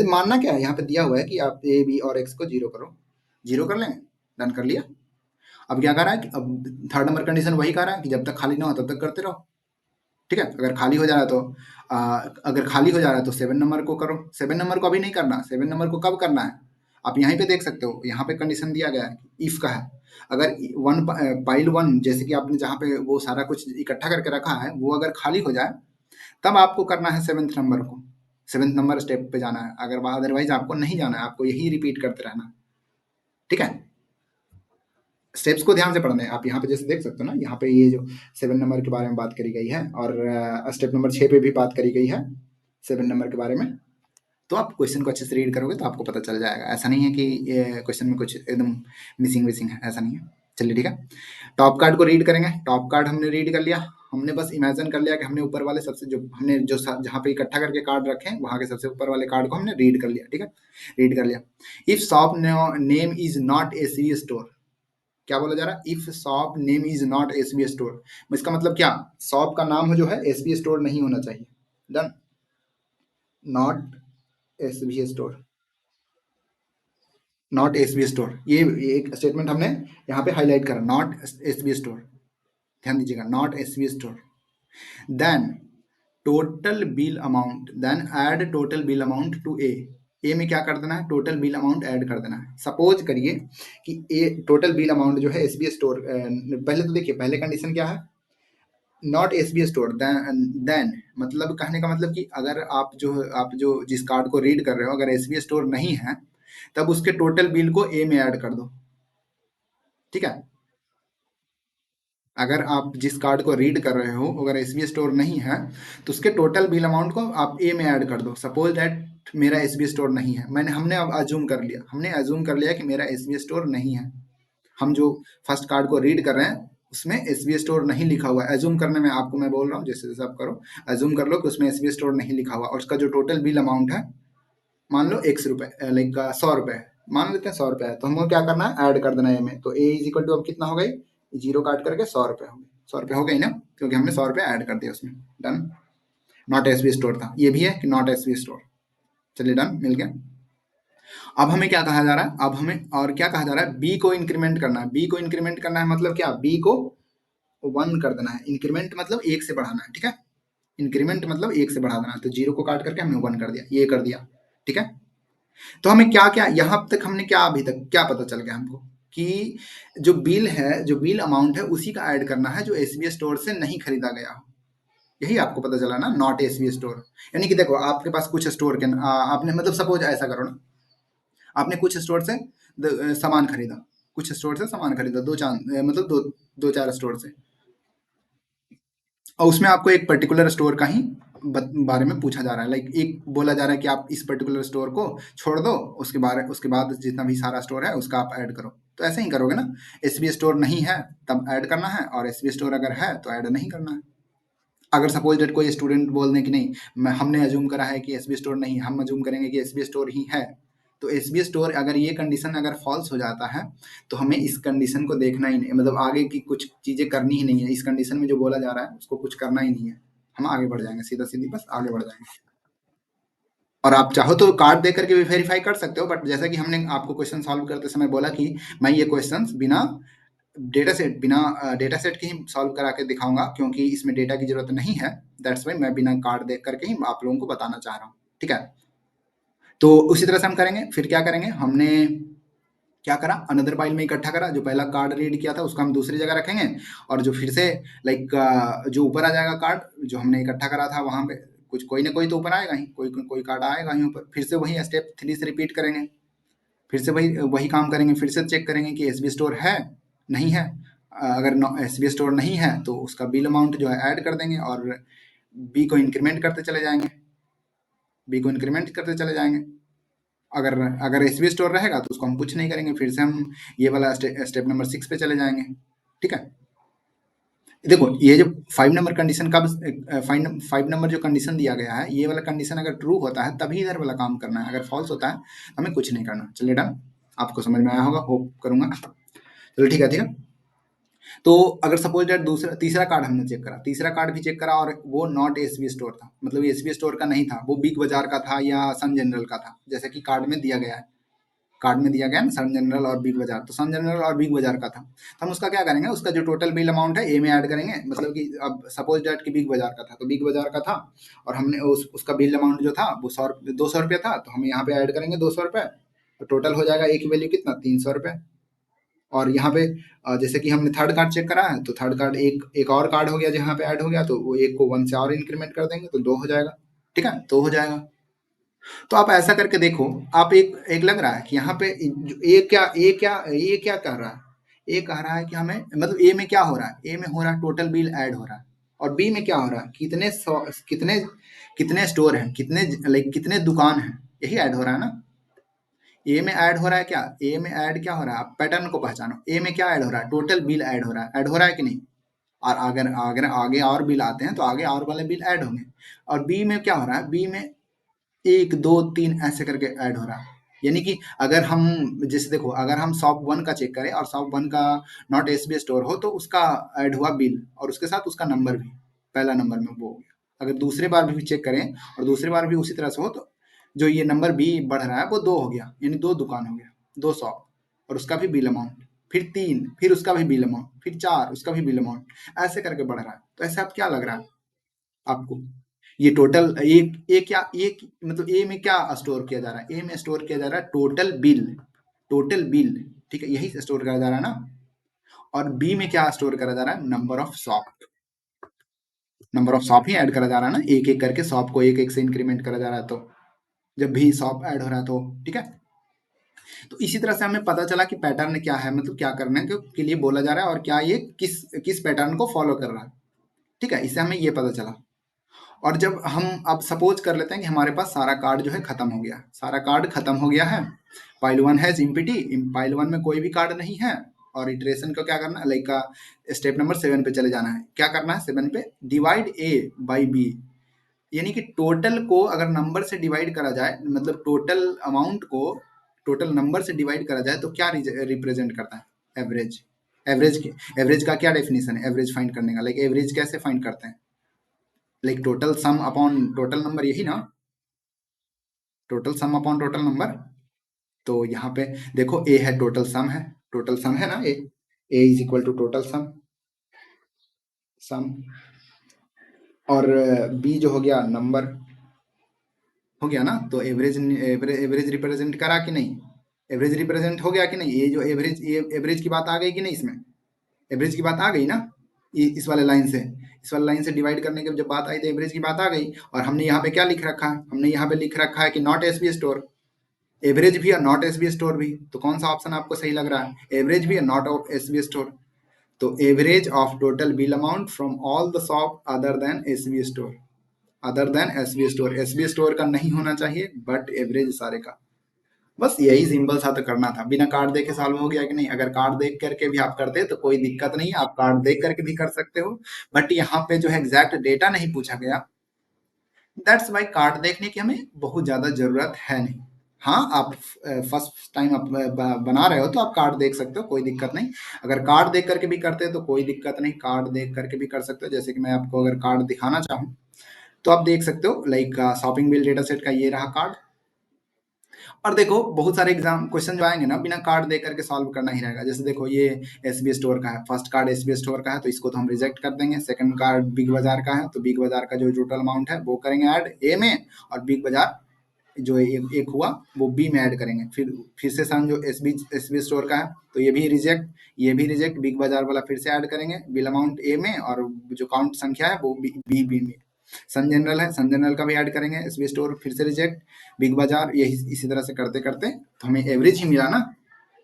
मानना क्या है, यहाँ पे दिया हुआ है कि आप ए बी और एक्स को 0 करो, 0 कर लेंगे, डन कर लिया। अब क्या कर रहा है कि अब थर्ड नंबर कंडीशन वही कर रहा है कि जब तक खाली ना हो तब तक करते रहो, ठीक है। अगर खाली हो जा रहा है तो अगर खाली हो जा रहा है तो 7 नंबर को करो, 7 नंबर को अभी नहीं करना, 7 नंबर को कब करना है, आप यहीं पे देख सकते हो, यहाँ पे कंडीशन दिया गया है इफ का है। अगर वन पाइल वन जैसे कि आपने जहाँ पे वो सारा कुछ इकट्ठा करके रखा है वो अगर खाली हो जाए, तब आपको करना है 7th नंबर को, 7th नंबर स्टेप पे जाना है, अगर अदरवाइज आपको नहीं जाना है, आपको यही रिपीट करते रहना है, ठीक है। स्टेप्स को ध्यान से पढ़ना है। आप यहाँ पे जैसे देख सकते हो ना, यहाँ पे ये जो 7 नंबर के बारे में बात करी गई है और स्टेप नंबर 6 पे भी बात करी गई है 7 नंबर के बारे में। तो आप क्वेश्चन को अच्छे से रीड करोगे तो आपको पता चल जाएगा, ऐसा नहीं है कि ये क्वेश्चन में कुछ एकदम मिसिंग विसिंग है, ऐसा नहीं है। चलिए ठीक है, टॉप कार्ड को रीड करेंगे। टॉप कार्ड हमने रीड कर लिया, हमने बस इमेजिन कर लिया कि हमने ऊपर वाले सबसे जो हमने जो जहाँ पे इकट्ठा करके कार्ड रखे हैं वहाँ के सबसे ऊपर वाले कार्ड को हमने रीड कर लिया, ठीक है, रीड कर लिया। If shop name is not SB store, क्या बोला जा रहा है, if shop name is not SB store, इसका मतलब क्या, शॉप का नाम जो है एसबी स्टोर नहीं होना चाहिए, done, not SB store, not SB store, ये एक स्टेटमेंट हमने यहाँ पे हाईलाइट करा, नॉट एसबी स्टोर, ध्यान दीजिएगा, not SB store. Then total bill amount, then add total bill amount to A में क्या कर देना है, टोटल बिल अमाउंट ऐड कर देना है। सपोज करिए कि ए टोटल बिल अमाउंट जो है एसबी स्टोर, पहले तो देखिए पहले कंडीशन क्या है, नॉट एसबी स्टोर, देन मतलब कहने का मतलब कि अगर आप जो जिस कार्ड को रीड कर रहे हो अगर एसबी स्टोर नहीं है, तब उसके टोटल बिल को ए में ऐड कर दो, ठीक है। अगर आप जिस कार्ड को रीड कर रहे हो अगर एसबी स्टोर नहीं है, तो उसके टोटल बिल अमाउंट को आप ए में ऐड कर दो। सपोज दैट मेरा एसबी स्टोर नहीं है, हमने अब अज्यूम कर लिया, कि मेरा एसबी स्टोर नहीं है। हम जो फर्स्ट कार्ड को रीड कर रहे हैं उसमें एसबी स्टोर नहीं लिखा हुआ है, एज्यूम करने में आपको मैं बोल रहा हूँ, जैसे जैसे आप करो एज्यूम कर लो कि उसमें एसबी स्टोर नहीं लिखा हुआ और उसका जो टोटल बिल अमाउंट है मान लो x रुपए, लाइक 100 रुपए, मान लेते हैं 100 रुपए है, तो हमको क्या करना है, ऐड कर देना है ए में। तो ए इज इक्वल टू अब कितना हो गई, 0 काट करके 100 रुपए हो गए, 100 रुपए हो गई ना, क्योंकि हमने 100 रुपए ऐड कर दिया उसमें, डन। नॉट एसबी स्टोर था, ये भी है कि नॉट एसबी स्टोर, चलिए डन, मिल गया। अब हमें क्या कहा जा रहा है, अब हमें और क्या कहा जा रहा है, बी को इंक्रीमेंट करना है। बी को इंक्रीमेंट करना है मतलब क्या, बी को 1 कर देना है, इंक्रीमेंट मतलब 1 से बढ़ाना है, ठीक है। इंक्रीमेंट मतलब 1 से बढ़ा देना है, तो 0 को काट करके हमने 1 कर दिया, ये कर दिया, ठीक है। तो हमें क्या क्या यहाँ तक हमने क्या अभी तक क्या पता चल गया हमको, कि जो बिल है, जो बिल अमाउंट है उसी का ऐड करना है जो एसबी स्टोर से नहीं खरीदा गया हो, यही आपको पता चला ना, नॉट एसबी स्टोर। यानी कि देखो आपके पास कुछ स्टोर के आपने मतलब सपोज ऐसा करो ना, आपने कुछ स्टोर से सामान खरीदा, कुछ स्टोर से सामान खरीदा, दो चार मतलब दो दो चार स्टोर से, और उसमें आपको एक पर्टिकुलर स्टोर का ही बारे में पूछा जा रहा है। लाइक एक बोला जा रहा है कि आप इस पर्टिकुलर स्टोर को छोड़ दो, उसके बाद जितना भी सारा स्टोर है उसका आप ऐड करो। तो ऐसे ही करोगे ना, एसबी स्टोर नहीं है तब ऐड करना है, और एसबी स्टोर अगर है तो ऐड नहीं करना है। अगर सपोज डेट कोई स्टूडेंट बोल दें कि नहीं, हमने अज्यूम करा है कि एसबी स्टोर नहीं, हम अज्यूम करेंगे कि एसबी स्टोर ही है, तो एसबी स्टोर अगर ये कंडीशन अगर फॉल्स हो जाता है तो हमें इस कंडीशन को देखना ही नहीं, मतलब आगे की कुछ चीजें करनी ही नहीं है। इस कंडीशन में जो बोला जा रहा है उसको कुछ करना ही नहीं है, हम आगे बढ़ जाएंगे, सीधा सीधी बस आगे बढ़ जाएंगे। और आप चाहो तो कार्ड दे करके भी वेरीफाई कर सकते हो, बट जैसा कि हमने आपको क्वेश्चन सॉल्व करते समय बोला कि मैं ये क्वेश्चंस बिना डेटा सेट के ही सॉल्व करा के दिखाऊंगा, क्योंकि इसमें डेटा की जरूरत नहीं है। दैट्स वाई मैं बिना कार्ड देख करके ही आप लोगों को बताना चाह रहा हूँ, ठीक है। तो उसी तरह से हम करेंगे। फिर क्या करेंगे, हमने क्या करा, अनदर फाइल में इकट्ठा करा, जो पहला कार्ड रीड किया था उसको हम दूसरी जगह रखेंगे, और जो फिर से लाइक जो ऊपर आ जाएगा कार्ड जो हमने इकट्ठा करा था वहां पे, कुछ कोई ना कोई तो ऊपर आएगा ही, कोई कार्ड आएगा ही ऊपर। फिर से वही स्टेप 3 से रिपीट करेंगे, फिर से वही वही काम करेंगे, फिर से चेक करेंगे कि एसबी स्टोर है नहीं है। अगर एसबी स्टोर नहीं है तो उसका बिल अमाउंट जो है ऐड कर देंगे, और बी को इंक्रीमेंट करते चले जाएंगे, बी को इंक्रीमेंट करते चले जाएंगे। अगर अगर एसबी स्टोर रहेगा तो उसको हम कुछ नहीं करेंगे, फिर से हम ये वाला स्टेप नंबर 6 पे चले जाएंगे, ठीक है। देखो ये जो 5 नंबर कंडीशन कब, 5 नंबर जो कंडीशन दिया गया है, ये वाला कंडीशन अगर ट्रू होता है तभी इधर वाला काम करना है, अगर फॉल्स होता है तो हमें कुछ नहीं करना। चलिए डन, आपको समझ में आया होगा, होप करूंगा। चलो ठीक है, ठीक है। तो अगर सपोज दैट दूसरा तीसरा कार्ड हमने चेक करा, तीसरा कार्ड भी चेक करा, और वो नॉट एसबी स्टोर था, मतलब एसबी स्टोर का नहीं था, वो बिग बाजार का था या सन जनरल का था, जैसे कि कार्ड में दिया गया है। कार्ड में दिया गया है ना सन जनरल और बिग बाजार, तो सन जनरल और बिग बाजार का था, तो हम उसका क्या करेंगे, उसका जो टोटल बिल अमाउंट है ए में ऐड करेंगे। मतलब कि अब सपोज दैट कि बिग बाजार का था तो बिग बाजार का था, और हमने उसका बिल अमाउंट जो था वो 200 रुपये था, तो हम यहाँ पे ऐड करेंगे 200 रुपये, तो टोटल हो जाएगा ए की वैल्यू कितना, 300 रुपये। और यहाँ पे जैसे कि हमने थर्ड कार्ड चेक करा है, तो थर्ड कार्ड एक एक और कार्ड हो गया जहाँ पे ऐड हो गया, तो वो एक को 1 से और इंक्रीमेंट कर देंगे तो 2 हो जाएगा, ठीक है, तो हो जाएगा। तो आप ऐसा करके देखो, आप एक एक लग रहा है कि यहाँ पे ये क्या कह रहा है, ये कह रहा है कि हमें मतलब ए में क्या हो रहा है, ए में हो रहा है टोटल बिल ऐड हो रहा है, और बी में क्या हो रहा है, कितने कितने स्टोर हैं, कितने लाइक कितने दुकान हैं, यही ऐड हो रहा है ना। ए में ऐड हो रहा है क्या, ए में ऐड क्या हो रहा है, आप पैटर्न को पहचानो, ए में क्या ऐड हो रहा है, टोटल बिल ऐड हो रहा है, ऐड हो रहा है कि नहीं। और अगर अगर आगे और बिल आते हैं तो आगे और वाले बिल ऐड होंगे। और बी में क्या हो रहा है, बी में 1 2 3 ऐसे करके ऐड हो रहा है। यानी कि अगर हम जैसे देखो, अगर हम शॉप 1 का चेक करें और शॉप 1 का नॉट एसबी स्टोर हो, तो उसका ऐड हुआ बिल और उसके साथ उसका नंबर भी, पहला नंबर में वो हो गया। अगर दूसरे बार भी चेक करें और दूसरी बार भी उसी तरह से हो, तो जो ये नंबर बी बढ़ रहा है वो 2 हो गया, यानी 2 दुकान हो गया, 2 शॉप, और उसका भी बिल अमाउंट, फिर 3, फिर उसका भी बिल अमाउंट, फिर 4 उसका भी बिल अमाउंट, ऐसे करके बढ़ रहा है। तो ऐसे आप क्या लग रहा है आपको, ये टोटल ए क्या, मतलब ए में क्या स्टोर किया जा रहा है, ए में स्टोर किया जा रहा है टोटल बिल, टोटल बिल, ठीक है, यही स्टोर करा जा रहा है ना। और बी में क्या स्टोर करा जा रहा है, number of shop, number of shop he add करा जा रहा है ना, एक एक करके शॉप को एक एक से इंक्रीमेंट करा जा रहा है, तो जब भी शॉप ऐड हो रहा है तो, ठीक है। तो इसी तरह से हमें पता चला कि पैटर्न क्या है, मतलब क्या करने के लिए बोला जा रहा है, और क्या ये किस किस पैटर्न को फॉलो कर रहा है, ठीक है, इससे हमें ये पता चला। और जब हम अब सपोज कर लेते हैं कि हमारे पास सारा कार्ड जो है खत्म हो गया, सारा कार्ड खत्म हो गया है, पाइल 1 हैज इम्पिटी, पाइल 1 में कोई भी कार्ड नहीं है, और इटरेशन को क्या करना है, लाइक स्टेप नंबर 7 पे चले जाना है। क्या करना है 7 पे, डिवाइड ए बाई बी, यानी कि टोटल को अगर नंबर से डिवाइड करा जाए, मतलब टोटल अमाउंट को टोटल नंबर से डिवाइड करा जाए तो क्या रिप्रेजेंट करता है, एवरेज। एवरेज का क्या डेफिनेशन है, एवरेज फाइंड करने का, लाइक एवरेज कैसे फाइंड करते हैं, like total sum upon total number, यही ना, total sum upon total number. तो यहाँ पे देखो ए है, टोटल सम है ना, A is equal to total sum, sum, और बी जो हो गया नंबर, हो गया ना। तो एवरेज एवरेज रिप्रेजेंट करा कि नहीं, एवरेज रिप्रेजेंट हो गया कि नहीं, ये जो एवरेज, ये एवरेज की बात आ गई कि नहीं, इसमें एवरेज की बात आ गई ना, इस वाले लाइन से, इस वाले लाइन से डिवाइड करने की जब बात आई तो एवरेज की बात आ गई। और हमने यहाँ पे क्या लिख रखा है, हमने यहाँ पे लिख रखा है कि नॉट एसबी स्टोर, एवरेज भी और नॉट एसबी स्टोर भी, तो कौन सा ऑप्शन आपको सही लग रहा है, एवरेज भी और नॉट ऑफ एसबी स्टोर। तो average of total bill amount from all the shop other than SB store, other than SB store, SB store का नहीं होना चाहिए बट एवरेज सारे का। बस यही सिंपल सा तो करना था, बिना कार्ड देखे सॉल्व हो गया कि नहीं। अगर कार्ड देख करके भी आप करते तो कोई दिक्कत नहीं है, आप कार्ड देख करके भी कर सकते हो। बट यहाँ पे जो है एग्जैक्ट डेटा नहीं पूछा गया, दैट्स वाई कार्ड देखने की हमें बहुत ज्यादा जरूरत है नहीं। हाँ, आप फर्स्ट टाइम आप बना रहे हो तो आप कार्ड देख सकते हो, कोई दिक्कत नहीं। अगर कार्ड देख करके भी करते हो तो कोई दिक्कत नहीं, कार्ड देख करके भी कर सकते हो। जैसे कि मैं आपको अगर कार्ड दिखाना चाहूँ तो आप देख सकते हो, like shopping bill data set का ये रहा कार्ड। और देखो बहुत सारे एग्जाम क्वेश्चन जो आएंगे ना, बिना कार्ड दे करके सॉल्व करना ही रहेगा। जैसे देखो ये एसबी स्टोर का है, फर्स्ट कार्ड एसबी स्टोर का है तो इसको तो हम रिजेक्ट कर देंगे। सेकंड कार्ड बिग बाजार का है तो बिग बाजार का जो टोटल अमाउंट है वो करेंगे ऐड ए में, और बिग बाजार जो एक हुआ वो बी में ऐड करेंगे। फिर से सन जो एसबी स्टोर का है तो ये भी रिजेक्ट, ये भी रिजेक्ट, बिग बाजार वाला फिर से ऐड करेंगे बिल अमाउंट ए में, और जो काउंट संख्या है वो बी में। सन जनरल है, सन जनरल का भी ऐड करेंगे, एसबी स्टोर फिर से रिजेक्ट, बिग बाजार, यही इसी तरह से करते करते तो हमें एवरेज ही मिला ना,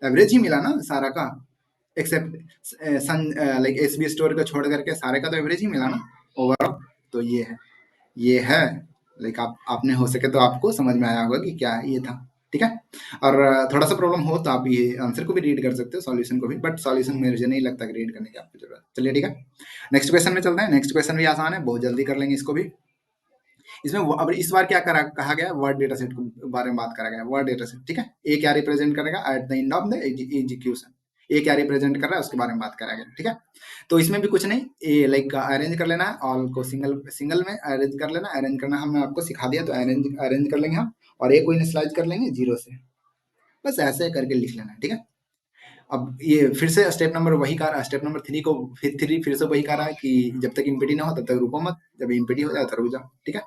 एवरेज ही मिला ना सारा का, एक्सेप्ट सन लाइक एसबी स्टोर को छोड़ करके सारे का तो एवरेज ही मिला ना ओवरऑल। तो ये है लाइक आप आपने हो सके तो आपको समझ में आया होगा कि क्या ये था, ठीक है। और थोड़ा सा प्रॉब्लम हो तो आप ये आंसर को भी रीड कर सकते हो, सॉल्यूशन को भी, बट सॉल्यूशन मुझे नहीं लगता कि रीड करने की आपको जरूरत। चलिए ठीक है, नेक्स्ट क्वेश्चन में चलते हैं। नेक्स्ट क्वेश्चन भी आसान है, बहुत जल्दी कर लेंगे इसको भी। इसमें अब इस बार क्या कहा गया, वर्ड डेटा सेट के बारे में बात करा गया, वर्ड डेटा सेट, ठीक है। ए क्या रिप्रेजेंट करेगा at the end of the execution, A क्या रिप्रेजेंट कर रहा है उसके बारे में बात करा गया, ठीक है। तो इसमें भी कुछ नहीं, ए लाइक अरेंज कर लेना है, ऑल को सिंगल सिंगल में अरेंज कर लेना, अरेंज करना हमने आपको सिखा दिया तो अरेंज अरेंज कर लेंगे हम, और ए को इनिशियलाइज कर लेंगे 0 से, बस ऐसे करके लिख लेना है, ठीक है। अब ये फिर से स्टेप नंबर वही कह रहा है, स्टेप नंबर 3 को फिर से वही कह रहा है कि जब तक इम्पिटी ना हो तब तक रुको मत, जब इम्पिटी हो जाए तो रुक जाओ, ठीक है।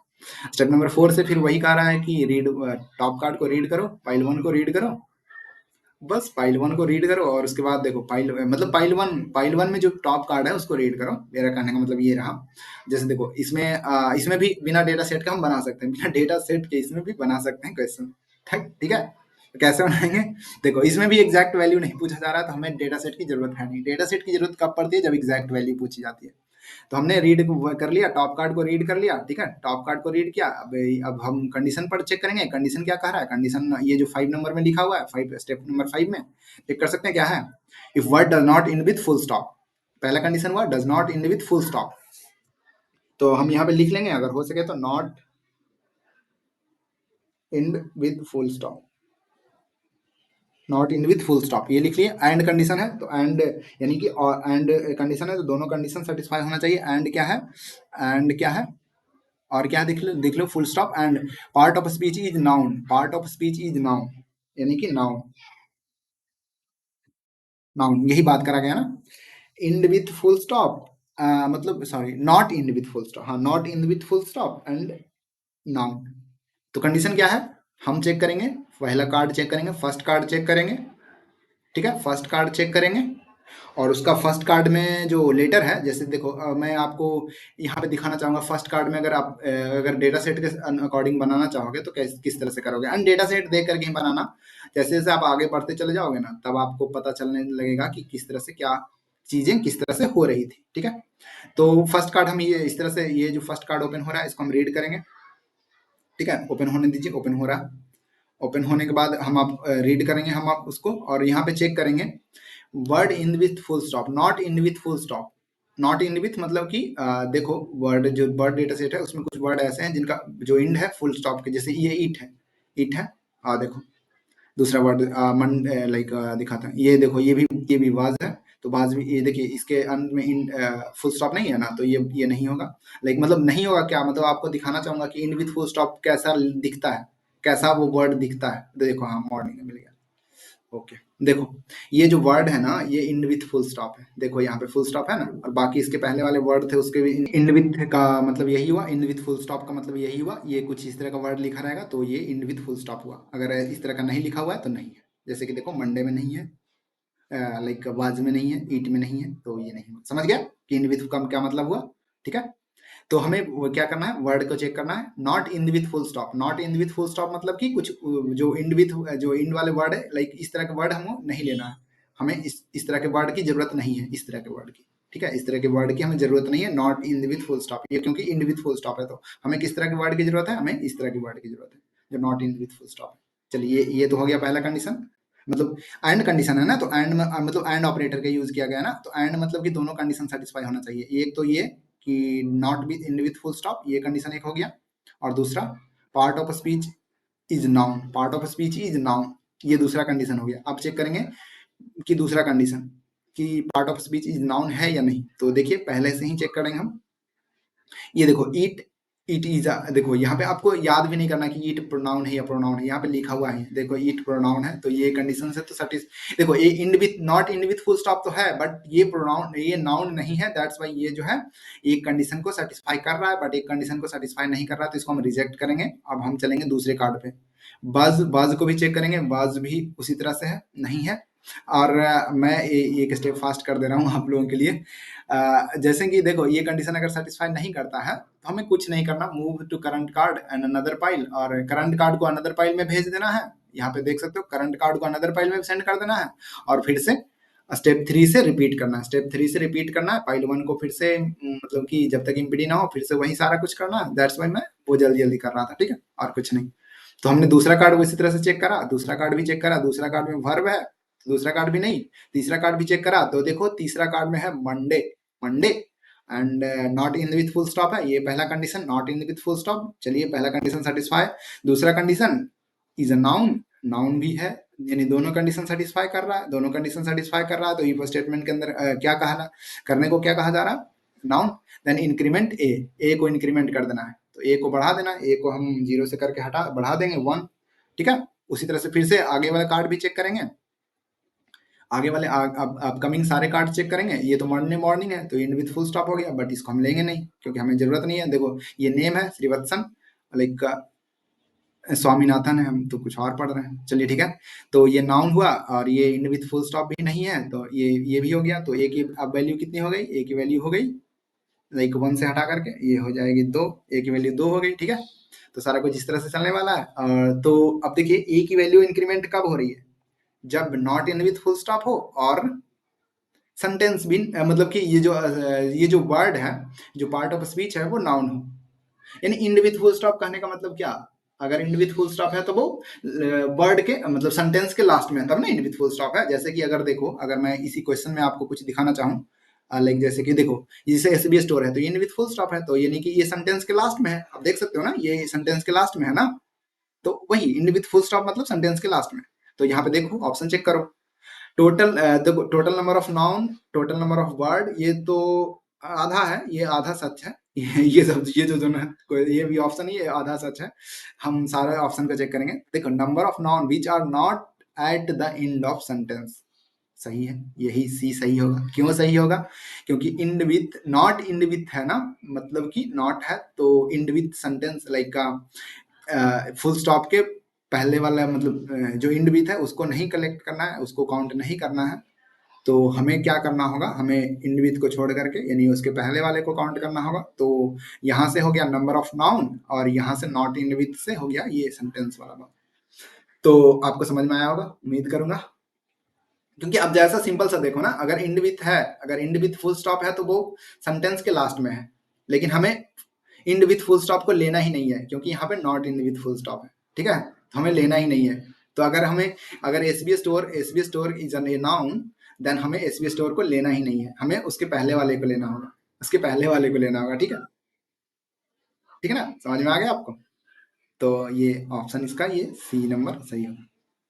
स्टेप नंबर 4 से फिर वही कह रहा है कि रीड टॉप कार्ड को रीड करो, पाइल 1 को रीड करो, बस पाइल 1 को रीड करो, और उसके बाद देखो पाइल मतलब पाइल 1 में जो टॉप कार्ड है उसको रीड करो। मेरा कहने का मतलब ये रहा। जैसे देखो इसमें इसमें भी बिना डेटा सेट का हम बना सकते हैं, बिना डेटा सेट के इसमें भी बना सकते हैं क्वेश्चन, ठीक ठीक है। तो कैसे बनाएंगे, देखो इसमें भी एग्जैक्ट वैल्यू नहीं पूछा जा रहा तो हमें डेटा सेट की जरूरत है नहीं। डेटा सेट की जरूरत कब पड़ती है, जब एग्जैक्ट वैल्यू पूछी जाती है। तो हमने रीड कर लिया, टॉप कार्ड को रीड कर लिया, ठीक है, टॉप कार्ड को रीड किया। अब हम कंडीशन पर चेक करेंगे, कंडीशन क्या कह रहा है, कंडीशन ये जो 5 नंबर में लिखा हुआ है, 5 स्टेप नंबर 5 में चेक कर सकते हैं क्या है। If word does not and with full stop, पहला कंडीशन हुआ does not and with full stop, तो हम यहाँ पे लिख लेंगे अगर हो सके तो not and with full stop, not in with full stop ये लिख लिए। एंड कंडीशन है तो एंड यानी कि एंड कंडीशन है तो दोनों कंडीशन सेटिस्फाई होना चाहिए। एंड क्या है, एंड क्या है, और क्या देख लो full stop. And part of speech is noun, part of speech is noun, यानी कि नाउन, नाउन यही बात करा गया ना। इंड विथ फुल स्टॉप मतलब sorry not end with full stop, हाँ not end with full stop and noun. तो कंडीशन क्या है, हम चेक करेंगे, पहला कार्ड चेक करेंगे, फर्स्ट कार्ड चेक करेंगे, ठीक है, फर्स्ट कार्ड चेक करेंगे। और उसका फर्स्ट कार्ड में जो लेटर है, जैसे देखो मैं आपको यहाँ पे दिखाना चाहूंगा फर्स्ट कार्ड में, अगर आप अगर डेटा सेट के अकॉर्डिंग बनाना चाहोगे तो किस तरह से करोगे, एंड डेटा सेट देख करके ही बनाना। जैसे जैसे आप आगे बढ़ते चले जाओगे ना तब आपको पता चलने लगेगा कि किस तरह से क्या चीजें किस तरह से हो रही थी, ठीक है। तो फर्स्ट कार्ड हम ये इस तरह से, ये जो फर्स्ट कार्ड ओपन हो रहा है इसको हम रीड करेंगे, ठीक है, ओपन होने दीजिए, ओपन हो रहा है। ओपन होने के बाद हम आप रीड करेंगे हम आप उसको, और यहाँ पे चेक करेंगे word end with full stop, not in with full stop. Not in with मतलब कि देखो वर्ड जो वर्ड डेटा सेट है उसमें कुछ वर्ड ऐसे हैं जिनका जो इंड है फुल स्टॉप के, जैसे ये ईट है, ईट है। देखो दूसरा वर्ड मन लाइक दिखाता है, ये देखो ये भी वाज है, तो वाज भी ये देखिए इसके अंत में इन फुल स्टॉप नहीं है ना, तो ये नहीं होगा। लाइक मतलब नहीं होगा क्या, मतलब आपको दिखाना चाहूंगा कि इन विथ फुल स्टॉप कैसा दिखता है, कैसा वो वर्ड दिखता है। तो देखो हाँ मॉर्निंग मिल गया, ओके। देखो ये जो वर्ड है ना ये इन विथ फुल स्टॉप है, देखो यहाँ पे फुल स्टॉप है ना, और बाकी इसके पहले वाले वर्ड थे उसके भी इन विथ का मतलब यही हुआ, इन विथ फुल स्टॉप का मतलब यही हुआ। ये कुछ इस तरह का वर्ड लिखा रहेगा तो ये इन विथ फुल स्टॉप हुआ, अगर इस तरह का नहीं लिखा हुआ है तो नहीं है। जैसे कि देखो मंडे में नहीं है, लाइक वाज में नहीं है, ईट में नहीं है, तो ये नहीं हुआ। समझ गया कि इन विथ का क्या मतलब हुआ, ठीक है। तो हमें वो क्या करना है, वर्ड को चेक करना है, not in with full stop, not in with full stop मतलब कि कुछ जो इंड विथ जो इंड वाले वर्ड है, लाइक इस तरह के वर्ड हमको नहीं लेना है, हमें इस तरह के वर्ड की जरूरत नहीं है, इस तरह के वर्ड की, ठीक है, इस तरह के वर्ड की हमें जरूरत नहीं है, not in with full stop, ये क्योंकि इन विथ फुल स्टॉप है, तो हमें किस तरह के वर्ड की जरूरत है, हमें इस तरह के वर्ड की जरूरत है जो not in with full stop है। चलिए ये तो हो गया पहला कंडीशन, मतलब एंड कंडीशन है ना, तो एंड मतलब एंड ऑपरेटर का यूज किया गया ना, तो एंड मतलब कि दोनों कंडीशन सेटिस्फाई होना चाहिए। एक तो ये कि not with in with full stop, ये कंडीशन एक हो गया, और दूसरा part of speech is noun, part of speech is noun, ये दूसरा कंडीशन हो गया। अब चेक करेंगे कि दूसरा कंडीशन कि part of speech is noun है या नहीं, तो देखिए पहले से ही चेक करेंगे हम। ये देखो ईट, ईट इज, देखो यहाँ पे आपको याद भी नहीं करना कि ईट प्रोनाउन है या प्रोनाउन है, यहाँ पे लिखा हुआ है, देखो ईट प्रोनाउन है, तो ये कंडीशन से तो सटिस, देखो ये in with not in with full stop तो है, बट ये प्रोनाउन, ये नाउन नहीं है, दैट्स वाई ये जो है एक कंडीशन को सेटिस्फाई कर रहा है, बट एक कंडीशन को सेटिस्फाई नहीं कर रहा है, तो इसको हम रिजेक्ट करेंगे। अब हम चलेंगे दूसरे कार्ड पे, बज, बज को भी चेक करेंगे, बज भी उसी तरह से है, नहीं है। और मैं एक स्टेप फास्ट कर दे रहा हूँ आप लोगों के लिए। जैसे कि देखो ये कंडीशन अगर सेटिस्फाई नहीं करता है तो हमें कुछ नहीं करना, move to current card and another pile, और करंट कार्ड को अनदर पाइल में भेज देना है। यहाँ पे देख सकते हो करंट कार्ड को अनदर पाइल में सेंड कर देना है, और फिर से स्टेप 3 से रिपीट करना है, स्टेप 3 से रिपीट करना है, पाइल 1 को फिर से मतलब कि जब तक इम्पीडी ना हो फिर से वही सारा कुछ करना है, दैट्स वाई मैं वो जल्दी जल्दी कर रहा था, ठीक है, और कुछ नहीं। तो हमने दूसरा कार्ड उसी तरह से चेक करा, दूसरा कार्ड भी चेक करा, दूसरा कार्ड में वर्ब है, दूसरा कार्ड भी नहीं, तीसरा कार्ड भी चेक करा, तो देखो तीसरा कार्ड में है Monday, Monday and not in with full stop है, ये पहला condition not in with full stop. चलिए पहला कंडीशन सेटिस्फाई, दूसरा condition is a noun, noun भी है, यानी दोनों कंडीशन सेटिस्फाई कर रहा है, दोनों कंडीशन सेटिस्फाई कर रहा है, तो इफ स्टेटमेंट के अंदर क्या कहा, करने को क्या कहा जा रहा है, नाउन, देन इंक्रीमेंट ए को इंक्रीमेंट कर देना है, तो ए को बढ़ा देना, ए को हम 0 से करके हटा बढ़ा देंगे 1, ठीक है। उसी तरह से फिर से आगे वाला कार्ड भी चेक करेंगे, आगे वाले अपकमिंग सारे कार्ड चेक करेंगे, ये तो मॉर्निंग मॉर्निंग है तो इन विथ फुल स्टॉप हो गया, बट इसको हम लेंगे नहीं क्योंकि हमें जरूरत नहीं है। देखो ये नेम है श्रीवत्सन, लाइक स्वामीनाथन है, हम तो कुछ और पढ़ रहे हैं, चलिए ठीक है। तो ये नाउन हुआ, और ये इन विथ फुल स्टॉप भी नहीं है, तो ये भी हो गया, तो ए की अब वैल्यू कितनी हो गई, ए की वैल्यू हो गई लाइक 1 से हटा करके ये हो जाएगी 2, ए की वैल्यू 2 हो गई, ठीक है। तो सारा कुछ इस तरह से चलने वाला है। तो अब देखिए ए की वैल्यू इंक्रीमेंट कब हो रही है, जब not in with full stop हो और सेंटेंस भी मतलब कि ये जो वर्ड है, जो पार्ट ऑफ स्पीच है वो नाउन हो, यानी इंड विथ फुल स्टॉप कहने का मतलब क्या, अगर इंड विथ फुल स्टॉप है तो वो वर्ड के मतलब सेंटेंस के लास्ट में है, तब ना इंड विथ फुल स्टॉप है। जैसे कि अगर देखो, अगर मैं इसी क्वेश्चन में आपको कुछ दिखाना चाहूँ, लाइक जैसे कि देखो जैसे एसबी स्टोर है तो इंड विथ फुल स्टॉप है, तो यानी कि ये सेंटेंस के लास्ट में है, आप देख सकते हो ना ये सेंटेंस के लास्ट में है ना, तो वही इंड विथ फुल स्टॉप मतलब सेंटेंस के लास्ट में। तो यहाँ पे देखो ऑप्शन चेक करो, टोटल देखो total number of noun, total number of word, ये तो आधा है, ये आधा सच है। ये सब ये जो जो है ये भी ऑप्शन ही, ये आधा सच है। हम सारे ऑप्शन को चेक करेंगे, देखो number of noun which are not at the end of sentence, सही है, यही सी सही होगा। क्यों सही होगा, क्योंकि end with, not end with है ना, मतलब कि नॉट है, तो end with sentence like full stop के पहले वाला मतलब जो इंड विथ है उसको नहीं कलेक्ट करना है, उसको काउंट नहीं करना है। तो हमें क्या करना होगा, हमें इंड विथ को छोड़ करके यानी उसके पहले वाले को काउंट करना होगा। तो यहाँ से हो गया नंबर ऑफ नाउन, और यहाँ से नॉट इंड विथ से हो गया ये सेंटेंस वाला बात। तो आपको समझ में आया होगा उम्मीद करूंगा, क्योंकि अब जैसा सिंपल सा देखो ना, अगर इंड विथ है, अगर इंड विथ फुल स्टॉप है तो वो सेंटेंस के लास्ट में है, लेकिन हमें इंड विथ फुल स्टॉप को लेना ही नहीं है क्योंकि यहाँ पे not end with full stop है, ठीक है, तो हमें लेना ही नहीं है। तो अगर हमें, अगर S B store is a noun, then हमें एस बी स्टोर को लेना ही नहीं है, हमें उसके पहले वाले को लेना होगा, उसके पहले वाले को लेना होगा, ठीक है ना, समझ में आ गया आपको। तो ये ऑप्शन इसका ये सी नंबर सही होगा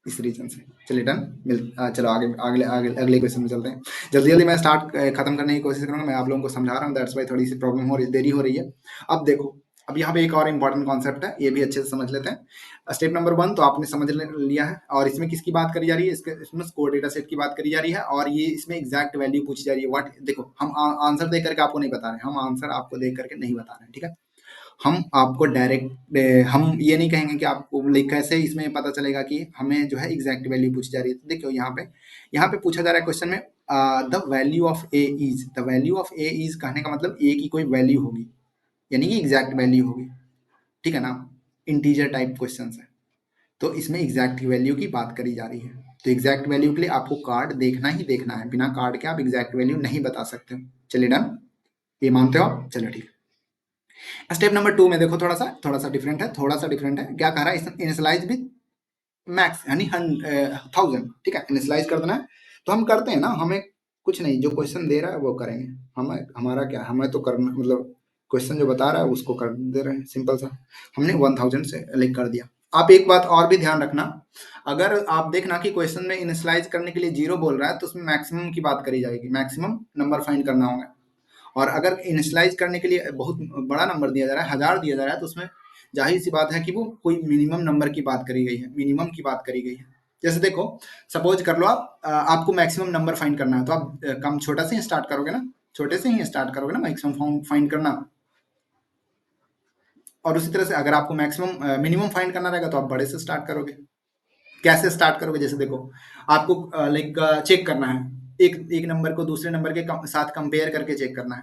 इस रीजन से। चलिए डन, चलो आगे अगले अगले अगले क्वेश्चन में चलते हैं। जल्दी जल्दी मैं स्टार्ट खत्म करने की कोशिश करूंगा, मैं आप लोगों को समझा रहा हूँ, दैट्स वाई थोड़ी सी प्रॉब्लम हो रही, देरी हो रही है। अब देखो, अब यहाँ पे एक और इम्पॉर्टेंट कॉन्सेप्ट है, ये भी अच्छे से समझ लेते हैं। स्टेप नंबर 1 तो आपने समझ लिया है, और इसमें किसकी बात करी जा रही है, इसमें स्कोर डेटा सेट की बात करी जा रही है, और ये इसमें एग्जैक्ट वैल्यू पूछी जा रही है। व्हाट, देखो हम आंसर देख करके आपको नहीं बता रहे, हम आंसर आपको देख करके नहीं बता रहे, ठीक है। हम आपको डायरेक्ट, हम ये नहीं कहेंगे कि आपको लाइक कैसे इसमें पता चलेगा कि हमें जो है एग्जैक्ट वैल्यू पूछी जा रही है। तो देखो यहाँ पे पूछा जा रहा है क्वेश्चन में, the value of A is, the value of A is कहने का मतलब ए की कोई वैल्यू होगी, यानी कि एग्जैक्ट वैल्यू होगी, ठीक है ना, इंटीजर टाइप क्वेश्चन है, तो इसमें एग्जैक्ट वैल्यू की बात करी जा रही है। तो एग्जैक्ट वैल्यू के लिए आपको कार्ड देखना ही देखना है, बिना कार्ड के आप एग्जैक्ट वैल्यू नहीं बता सकते हो। चलिए डन, ये मानते हो आप? चलो ठीक है। स्टेप नंबर 2 में देखो, थोड़ा सा डिफरेंट है, थोड़ा सा डिफरेंट है। क्या कह रहा है? इनिशियलाइज विद मैक्स यानी 1000, ठीक है, इनिशियलाइज कर देना है। तो हम करते हैं ना, हमें कुछ नहीं, जो क्वेश्चन दे रहा है वो करेंगे। हमें हमारा क्या, हमें तो करना, मतलब क्वेश्चन जो बता रहा है उसको कर दे रहे हैं, सिंपल सा। हमने 1000 से लिख कर दिया। आप एक बात और भी ध्यान रखना, अगर आप देखना कि क्वेश्चन में इनिशियलाइज करने के लिए 0 बोल रहा है, तो उसमें मैक्सिमम की बात करी जाएगी, मैक्सिमम नंबर फाइंड करना होगा। और अगर इनिशियलाइज करने के लिए बहुत बड़ा नंबर दिया जा रहा है, 1000 दिया जा रहा है, तो उसमें जाहिर सी बात है कि वो कोई मिनिमम नंबर की बात करी गई है, मिनिमम की बात करी गई है। जैसे देखो, सपोज कर लो आप, आपको मैक्सिमम नंबर फाइंड करना है, तो आप कम छोटा से ही स्टार्ट करोगे ना, छोटे से ही स्टार्ट करोगे ना मैक्सिमम फाइंड करना। और उसी तरह से अगर आपको मैक्सिमम मिनिमम फाइंड करना रहेगा, तो आप बड़े से स्टार्ट करोगे। कैसे स्टार्ट करोगे? जैसे देखो, आपको लाइक चेक करना है, एक नंबर को दूसरे नंबर के साथ कंपेयर करके चेक करना है,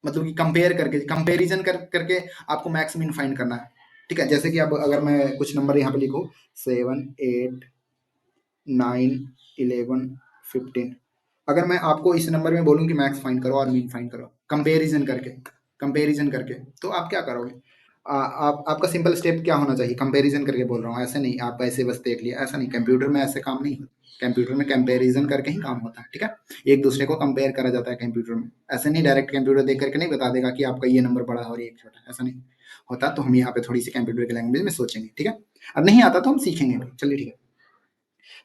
मतलब कि कंपेयर करके, कंपैरिजन करके आपको मैक्स मिन फाइंड करना है। ठीक है, जैसे कि अब अगर मैं कुछ नंबर यहाँ पे लिखूँ, 7, 8, 9, 11, 15, अगर मैं आपको इस नंबर में बोलूँ कि मैक्स फाइंड करो और मीन फाइंड करो, कंपैरिजन करके, तो आप क्या करोगे? आप, आपका सिंपल स्टेप क्या होना चाहिए? कंपैरिजन करके बोल रहा हूँ, ऐसे नहीं आप ऐसे बस देख लिया, ऐसा नहीं, कंप्यूटर में ऐसे काम नहीं होता। कंप्यूटर में कंपैरिजन करके ही काम होता है, ठीक है। एक दूसरे को कंपेयर करा जाता है कंप्यूटर में, ऐसे नहीं डायरेक्ट कंप्यूटर देख करके नहीं बता देगा कि आपका ये नंबर बड़ा है और ये छोटा है, ऐसा नहीं होता। तो हम यहाँ पे थोड़ी सी कंप्यूटर की लैंग्वेज में सोचेंगे, ठीक है। अब नहीं आता तो हम सीखेंगे भी, चलिए ठीक है।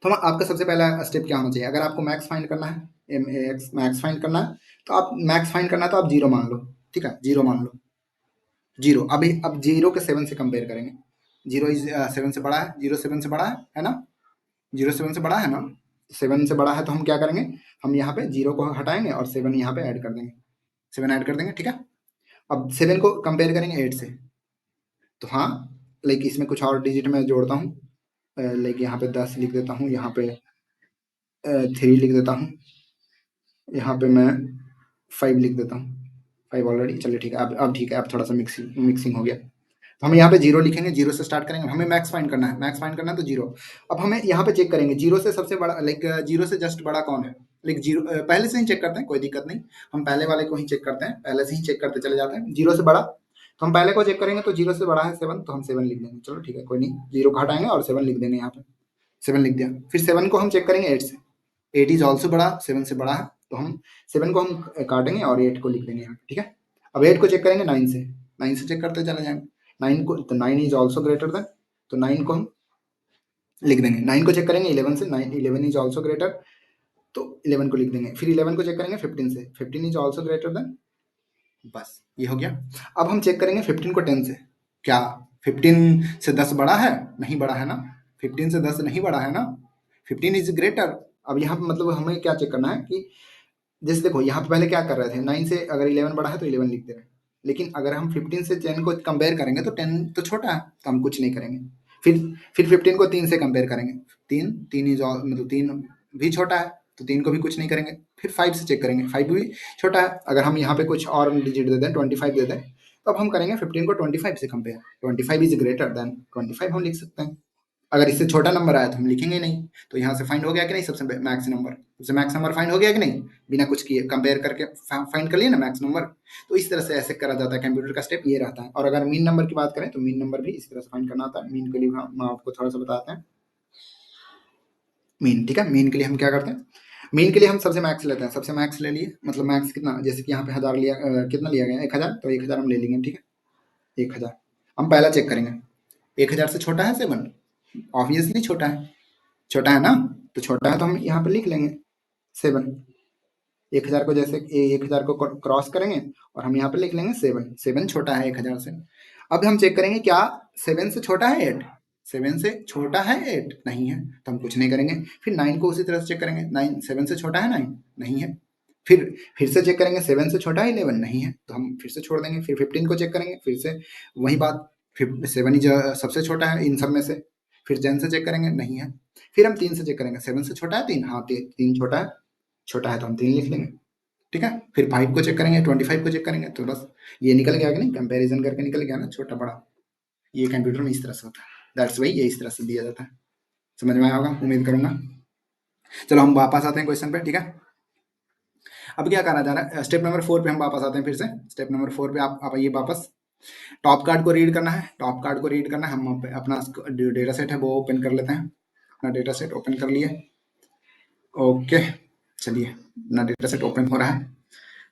तो हम, आपका सबसे पहला स्टेप क्या होना चाहिए? अगर आपको मैक्स फाइंड करना है, मैक्स फाइंड करना है, तो आप मैक्स फाइंड करना है तो आप 0 मान लो, ठीक है, 0 मान लो। 0, अभी अब 0 के 7 से कंपेयर करेंगे। 0 इज 7 से बड़ा है, 0 7 से बड़ा है ना? 0 7 से बड़ा है ना? 7 से बड़ा है तो हम क्या करेंगे? हम यहाँ पे 0 को हटाएंगे और 7 यहाँ पे ऐड कर देंगे, 7 ऐड कर देंगे, ठीक है। अब 7 को कंपेयर करेंगे 8 से, तो हाँ, लाइक इसमें कुछ और डिजिट मैं जोड़ता हूँ, लाइक यहाँ पे 10 लिख देता हूँ, यहाँ पे 3 लिख देता हूँ, यहाँ पे मैं 5 लिख देता हूँ, 5 ऑलरेडी, चलिए ठीक है। अब ठीक है, अब थोड़ा सा मिक्सिंग हो गया। तो हम यहाँ पे 0 लिखेंगे, 0 से स्टार्ट करेंगे, हमें मैक्स फाइंड करना है, मैक्स फाइंड करना है तो 0। अब हमें यहाँ पे चेक करेंगे 0 से सबसे बड़ा, लाइक 0 से जस्ट बड़ा कौन है, लाइक 0 पहले से ही चेक करते हैं, कोई दिक्कत नहीं, हम पहले वाले को ही चेक करते हैं, पहले से ही चेक करते चले जाते हैं। 0 से बड़ा, तो हम पहले को चेक करेंगे, तो 0 से बड़ा है 7, तो हम 7 लिख देंगे, चलो ठीक है, कोई नहीं, 0 को हटाएंगे और 7 लिख देंगे, यहाँ पे 7 लिख दिया। फिर 7 को हम चेक करेंगे 8 से, 8 इज ऑल्सो बड़ा, 7 से बड़ा है, तो हम 7 को हम काटेंगे और 8 को लिख देंगे यहाँ पे, ठीक है। अब 8 को चेक करेंगे 9 से, 9 से चेक करते चले जाएंगे, 9 को, तो 9 इज ऑल्सो ग्रेटर देन, तो 9 को हम लिख देंगे। 9 को चेक करेंगे 11 से, 9 11 इज ऑल्सो ग्रेटर, तो 11 को लिख देंगे। फिर 11 को चेक करेंगे 15 से, 15 इज ऑल्सो ग्रेटर देन, बस ये हो गया। अब हम चेक करेंगे 15 को 10 से, क्या 15 से 10 बड़ा है? नहीं बड़ा है ना, 15 से 10 नहीं बड़ा है ना, 15 इज ग्रेटर। अब यहाँ पे मतलब हमें क्या चेक करना है कि, जैसे देखो यहाँ पे पहले क्या कर रहे थे, 9 से अगर 11 बड़ा है तो 11 लिख दे रहे हैं, लेकिन अगर हम 15 से 10 को कंपेयर करेंगे तो 10 तो छोटा है, तो हम कुछ नहीं करेंगे। फिर 15 को 3 से कंपेयर करेंगे, 3 इज मतलब 3 भी छोटा है, तो 3 को भी कुछ नहीं करेंगे। फिर 5 से चेक करेंगे, 5 भी छोटा है। अगर हम यहाँ पे कुछ और डिजिट दे दें, 25 दे दें, तो अब हम करेंगे 15 को 25 से कंपेयर, 25 इज ग्रेटर देन 25 हम लिख सकते हैं। अगर इससे छोटा नंबर आया तो हम लिखेंगे नहीं। तो यहाँ से फाइंड हो गया कि नहीं, सबसे मैक्स नंबर, सबसे मैक्स नंबर फाइंड हो गया कि नहीं, बिना कुछ किए कंपेयर करके फाइंड कर लिए ना मैक्स नंबर। तो इस तरह से ऐसे करा जाता है, कंप्यूटर का स्टेप ये रहता है। और अगर मीन नंबर की बात करें तो मीन नंबर भी इस तरह से फाइंड करना होता है। मीन के लिए हम आपको थोड़ा सा बताते हैं। मीन, ठीक है, मीन के लिए हम क्या करते हैं, मीन के लिए हम सबसे मैक्स लेते हैं, सबसे मैक्स ले लिए, मतलब मैक्स कितना, जैसे कि यहाँ पे 1000 लिया, कितना लिया गया 1000, तो 1000 हम ले लेंगे, ठीक है। 1000 हम पहला चेक करेंगे, 1000 से छोटा है 7, ऑब्वियसली छोटा है, छोटा है ना, तो छोटा है तो हम यहाँ पे लिख लेंगे 7। 1000 को, जैसे 1000 को क्रॉस करेंगे और हम यहाँ पे लिख लेंगे 7, 7 छोटा है 1000 से। अब हम चेक करेंगे क्या 7 से छोटा है 8, 7 से छोटा है 8, नहीं है, तो हम कुछ नहीं करेंगे। फिर 9 को उसी तरह से चेक करेंगे, 9 7 से छोटा है 9, नहीं है। फिर से चेक करेंगे 7 से छोटा है 11, नहीं है, तो हम फिर से छोड़ देंगे। फिर 15 को चेक करेंगे, फिर से वही बात, 7 ही सबसे छोटा है इन सब में से। फिर 10 से चेक करेंगे, नहीं है। फिर हम 3 से चेक करेंगे, 7 से छोटा है 3, हाँ 3 छोटा है, छोटा है तो हम 3 लिख लेंगे, ठीक है। फिर 5 को चेक करेंगे, 25 को चेक करेंगे, तो बस ये निकल गया कि नहीं, कंपैरिजन करके निकल गया ना, छोटा बड़ा। ये कंप्यूटर में इस तरह से होता है, दैट्स वाई ये इस तरह से दिया जाता है। समझ में आया होगा, उम्मीद करूंगा। चलो हम वापस आते हैं क्वेश्चन पे, ठीक है। अब क्या करा जा रहा है, स्टेप नंबर 4 पे हम वापस आते हैं फिर से। स्टेप नंबर 4 पे आप आइए वापस। टॉप कार्ड को रीड करना है, टॉप कार्ड को रीड करना है। हम अपना जो डेटा सेट है वो ओपन कर लेते हैं। अपना डेटा सेट ओपन कर लिए। ओके, चलिए अपना डेटा सेट ओपन हो रहा है।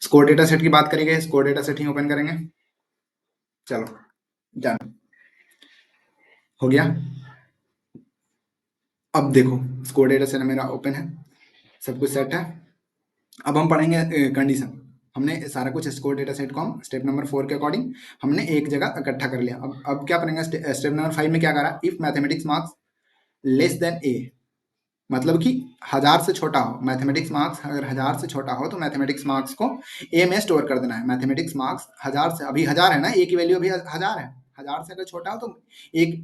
स्कोर डेटा सेट की बात करेंगे, स्कोर डेटा सेट ही ओपन करेंगे। चलो डन हो गया। अब देखो स्कोर डेटा सेट मेरा ओपन है, सब कुछ सेट है। अब हम पढ़ेंगे कंडीशन। हमने सारा कुछ स्कोर डेटा सेट को हम स्टेप नंबर 4 के अकॉर्डिंग हमने एक जगह इकट्ठा कर लिया। अब क्या पढ़ेंगे, स्टेप नंबर 5 में क्या करा, if mathematics marks less than A, मतलब कि 1000 से छोटा हो। मैथमेटिक्स मार्क्स अगर 1000 से छोटा हो तो मैथमेटिक्स मार्क्स को ए में स्टोर कर देना है। मैथमेटिक्स मार्क्स 1000 से, अभी 1000 है ना, ए की वैल्यू अभी 1000 है। 1000 से अगर छोटा हो तो एक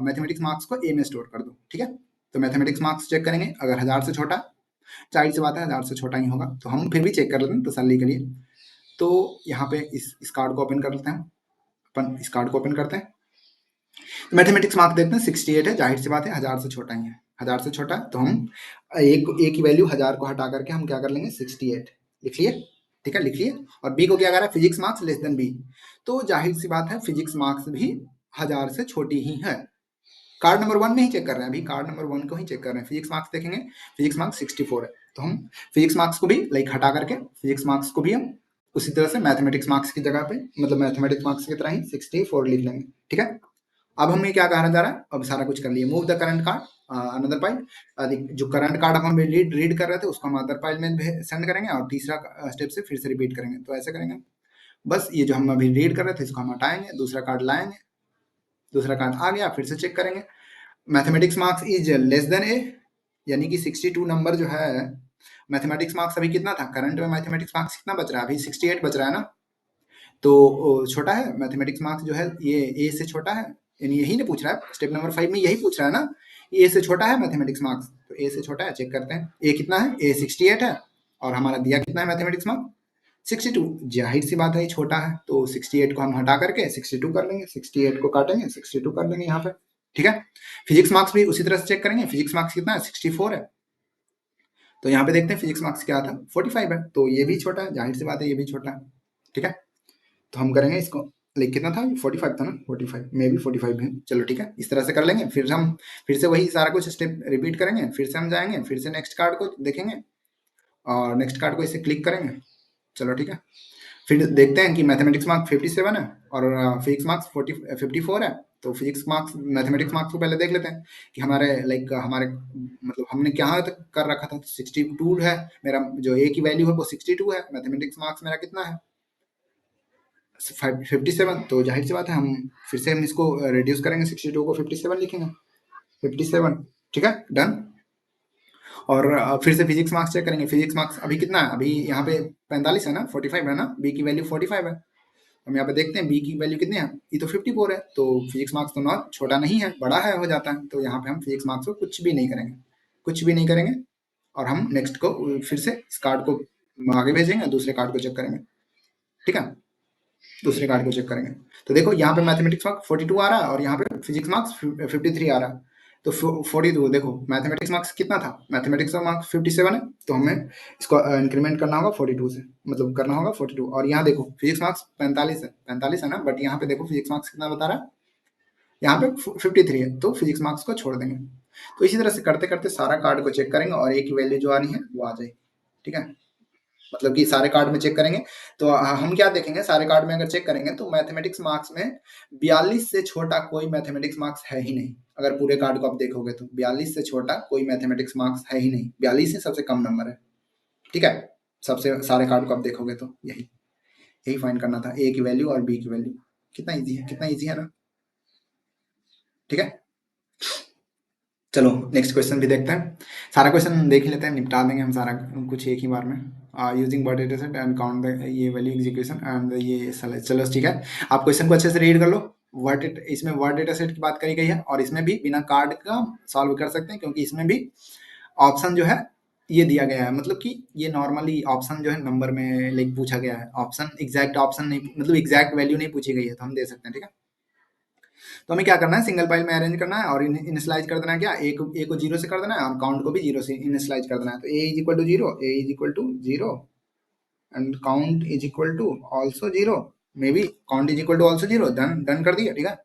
मैथमेटिक्स मार्क्स को ए में स्टोर कर दो, ठीक है। तो मैथमेटिक्स मार्क्स चेक करेंगे, अगर 1000 से छोटा, जाहिर सी बात है 1000 से छोटा ही होगा, तो हम फिर भी चेक कर लेते हैं तसल्ली के लिए। तो यहाँ पे इस कार्ड को ओपन कर लेते हैं। अपन इस कार्ड को ओपन करते हैं, मैथमेटिक्स मार्क्स देखते हैं 68 है, जाहिर सी बात है 1000 से छोटा ही है। 1000 से छोटा तो हम एक की वैल्यू 1000 को हटा करके हम क्या कर लेंगे, 68 लिख लिए, ठीक है, लिख लिए। और बी को क्या करा, physics marks less than B, तो जाहिर सी बात है फिजिक्स मार्क्स भी 1000 से छोटी ही है। कार्ड नंबर 1 में ही चेक कर रहे हैं, अभी कार्ड नंबर 1 को ही चेक कर रहे हैं। फिजिक्स मार्क्स देखेंगे, फिजिक्स मार्क्स 64 है, तो हम फिजिक्स मार्क्स को भी लाइक हटा करके फिजिक्स मार्क्स को भी हम उसी तरह से मैथमेटिक्स मार्क्स की जगह पे, मतलब मैथमेटिक्स मार्क्स की तरह ही 64 लिख लेंगे, ठीक है। अब हमें क्या कहना जा रहा है, अब सारा कुछ कर लिए, move the current card another file. जो करंट कार्ड हम रीड कर रहे थे उसको हम अदर फाइल में सेंड करेंगे, और तीसरा स्टेप से फिर से रिपीट करेंगे। तो ऐसे करेंगे, बस ये जो हम अभी रीड कर रहे थे इसको हम हटाएंगे, दूसरा कार्ड लाएंगे, दूसरा कार्ड आ गया, फिर से चेक करेंगे। Mathematics marks is less than A, यानी कि 62 नंबर जो है, मैथमेटिक्स मार्क्स अभी कितना था, करंट में मैथमेटिक्स मार्क्स कितना बच रहा है, अभी 68 बच रहा है ना, तो छोटा है मैथमेटिक्स मार्क्स जो है, ये ए से छोटा है, यानी यही ना पूछ रहा है, स्टेप नंबर 5 में यही पूछ रहा है ना, ए से छोटा है मैथमेटिक्स मार्क्स, तो ए से छोटा है, चेक करते हैं ए कितना है, ए 68 है, और हमारा दिया कितना है मैथमेटिक्स मार्क्स 62, जाहिर सी बात है ये छोटा है, तो 68 को हम हटा करके 62 कर लेंगे, 68 को काटेंगे 62 कर लेंगे यहाँ पे, ठीक है। फिजिक्स मार्क्स भी उसी तरह से चेक करेंगे, फिजिक्स मार्क्स कितना है, 64 है, तो यहाँ पे देखते हैं फिजिक्स मार्क्स क्या था, 45 है, तो ये भी छोटा है, जाहिर सी बात है ये भी छोटा है, ठीक है। तो हम करेंगे इसको, लाइक कितना था, 45 था ना, 45 में भी 45 है, चलो ठीक है, इस तरह से कर लेंगे। फिर हम फिर से वही सारा कुछ स्टेप रिपीट करेंगे, फिर से हम जाएंगे, फिर से नेक्स्ट कार्ड को देखेंगे, और नेक्स्ट कार्ड को इसे क्लिक करेंगे, चलो ठीक है। फिर देखते हैं कि मैथमेटिक्स मार्क्स 57 है और फिजिक्स मार्क्स 54 है, तो फिजिक्स मार्क्स मैथमेटिक्स मार्क्स को पहले देख लेते हैं कि हमारे लाइक हमारे मतलब हमने क्या तक कर रखा था, 62 है मेरा, जो ए की वैल्यू है वो 62 है, मैथमेटिक्स मार्क्स मेरा कितना है 57, तो जाहिर सी बात है हम फिर से हम इसको रिड्यूस करेंगे, 62 को 57 लिखेंगे, 57, ठीक है, डन। और फिर से फिजिक्स मार्क्स चेक करेंगे, फिजिक्स मार्क्स अभी कितना है, अभी यहाँ पे 45 है ना, 45 है ना, बी की वैल्यू 45 है, हम यहाँ पे देखते हैं बी की वैल्यू कितनी है, ये तो 54 है, तो फिजिक्स मार्क्स तो नॉट छोटा नहीं है, बड़ा है, हो जाता है, तो यहाँ पे हम फिजिक्स मार्क्स को कुछ भी नहीं करेंगे, कुछ भी नहीं करेंगे, और हम नेक्स्ट को फिर से इस कार्ड को आगे भेजेंगे, दूसरे कार्ड को चेक करेंगे, ठीक है, दूसरे कार्ड को चेक करेंगे। तो देखो यहाँ पे मैथमेटिक्स मार्क्स 42 आ रहा है, और यहाँ पे फिजिक्स मार्क्स 53 आ रहा है, तो 42, देखो मैथमेटिक्स मार्क्स कितना था, मैथमेटिक्स का मार्क्स 57 है, तो हमें इसको इंक्रीमेंट करना होगा 42 से, मतलब करना होगा 42, और यहाँ देखो फिजिक्स मार्क्स 45 है ना, बट यहाँ पे देखो फिजिक्स मार्क्स कितना बता रहा है, यहाँ पे 53 है, तो फिजिक्स मार्क्स को छोड़ देंगे। तो इसी तरह से करते करते सारा कार्ड को चेक करेंगे, और एक की वैल्यू जो आनी है वो आ जाएगी, ठीक है, मतलब कि सारे कार्ड में चेक करेंगे, तो हम क्या देखेंगे, सारे कार्ड में अगर चेक करेंगे तो मैथमेटिक्स मार्क्स में 42 से छोटा कोई मैथमेटिक्स मार्क्स है ही नहीं, अगर पूरे कार्ड को आप देखोगे तो 42 से छोटा कोई मैथमेटिक्स मार्क्स है ही नहीं, 42 ही सबसे कम नंबर है, ठीक है, सबसे सारे कार्ड को आप देखोगे तो यही यही फाइंड करना था, ए की वैल्यू और बी की वैल्यू, कितना ईजी है, कितना ईजी है ना, ठीक है। चलो नेक्स्ट क्वेश्चन भी देखते हैं, सारा क्वेश्चन देख ही लेते हैं, निपटा देंगे हम सारा कुछ एक ही बार में, using word data set and count the ये वैल्यू एग्जीक्यूशन एंड ये चलो ठीक है। आप क्वेश्चन को अच्छे से रीड कर लो, इसमें वर्ड डेटा सेट की बात करी गई है, और इसमें भी बिना कार्ड का सॉल्व कर सकते हैं, क्योंकि इसमें भी ऑप्शन जो है ये दिया गया है, मतलब कि ये नॉर्मली ऑप्शन जो है नंबर में लाइक पूछा गया है, ऑप्शन एग्जैक्ट ऑप्शन नहीं, मतलब एग्जैक्ट वैल्यू नहीं पूछी गई है, तो हम दे सकते हैं, ठीक है। तो हमें क्या करना है, सिंगल फाइल में अरेंज करना है और इनिशियलाइज कर देना है क्या, ए को जीरो से कर देना है और काउंट को भी जीरो से इनिशियलाइज कर देना है। तो A is equal to zero, A is equal to zero and count is equal to also zero, maybe count is equal to also zero, done done कर दिया, ठीक है।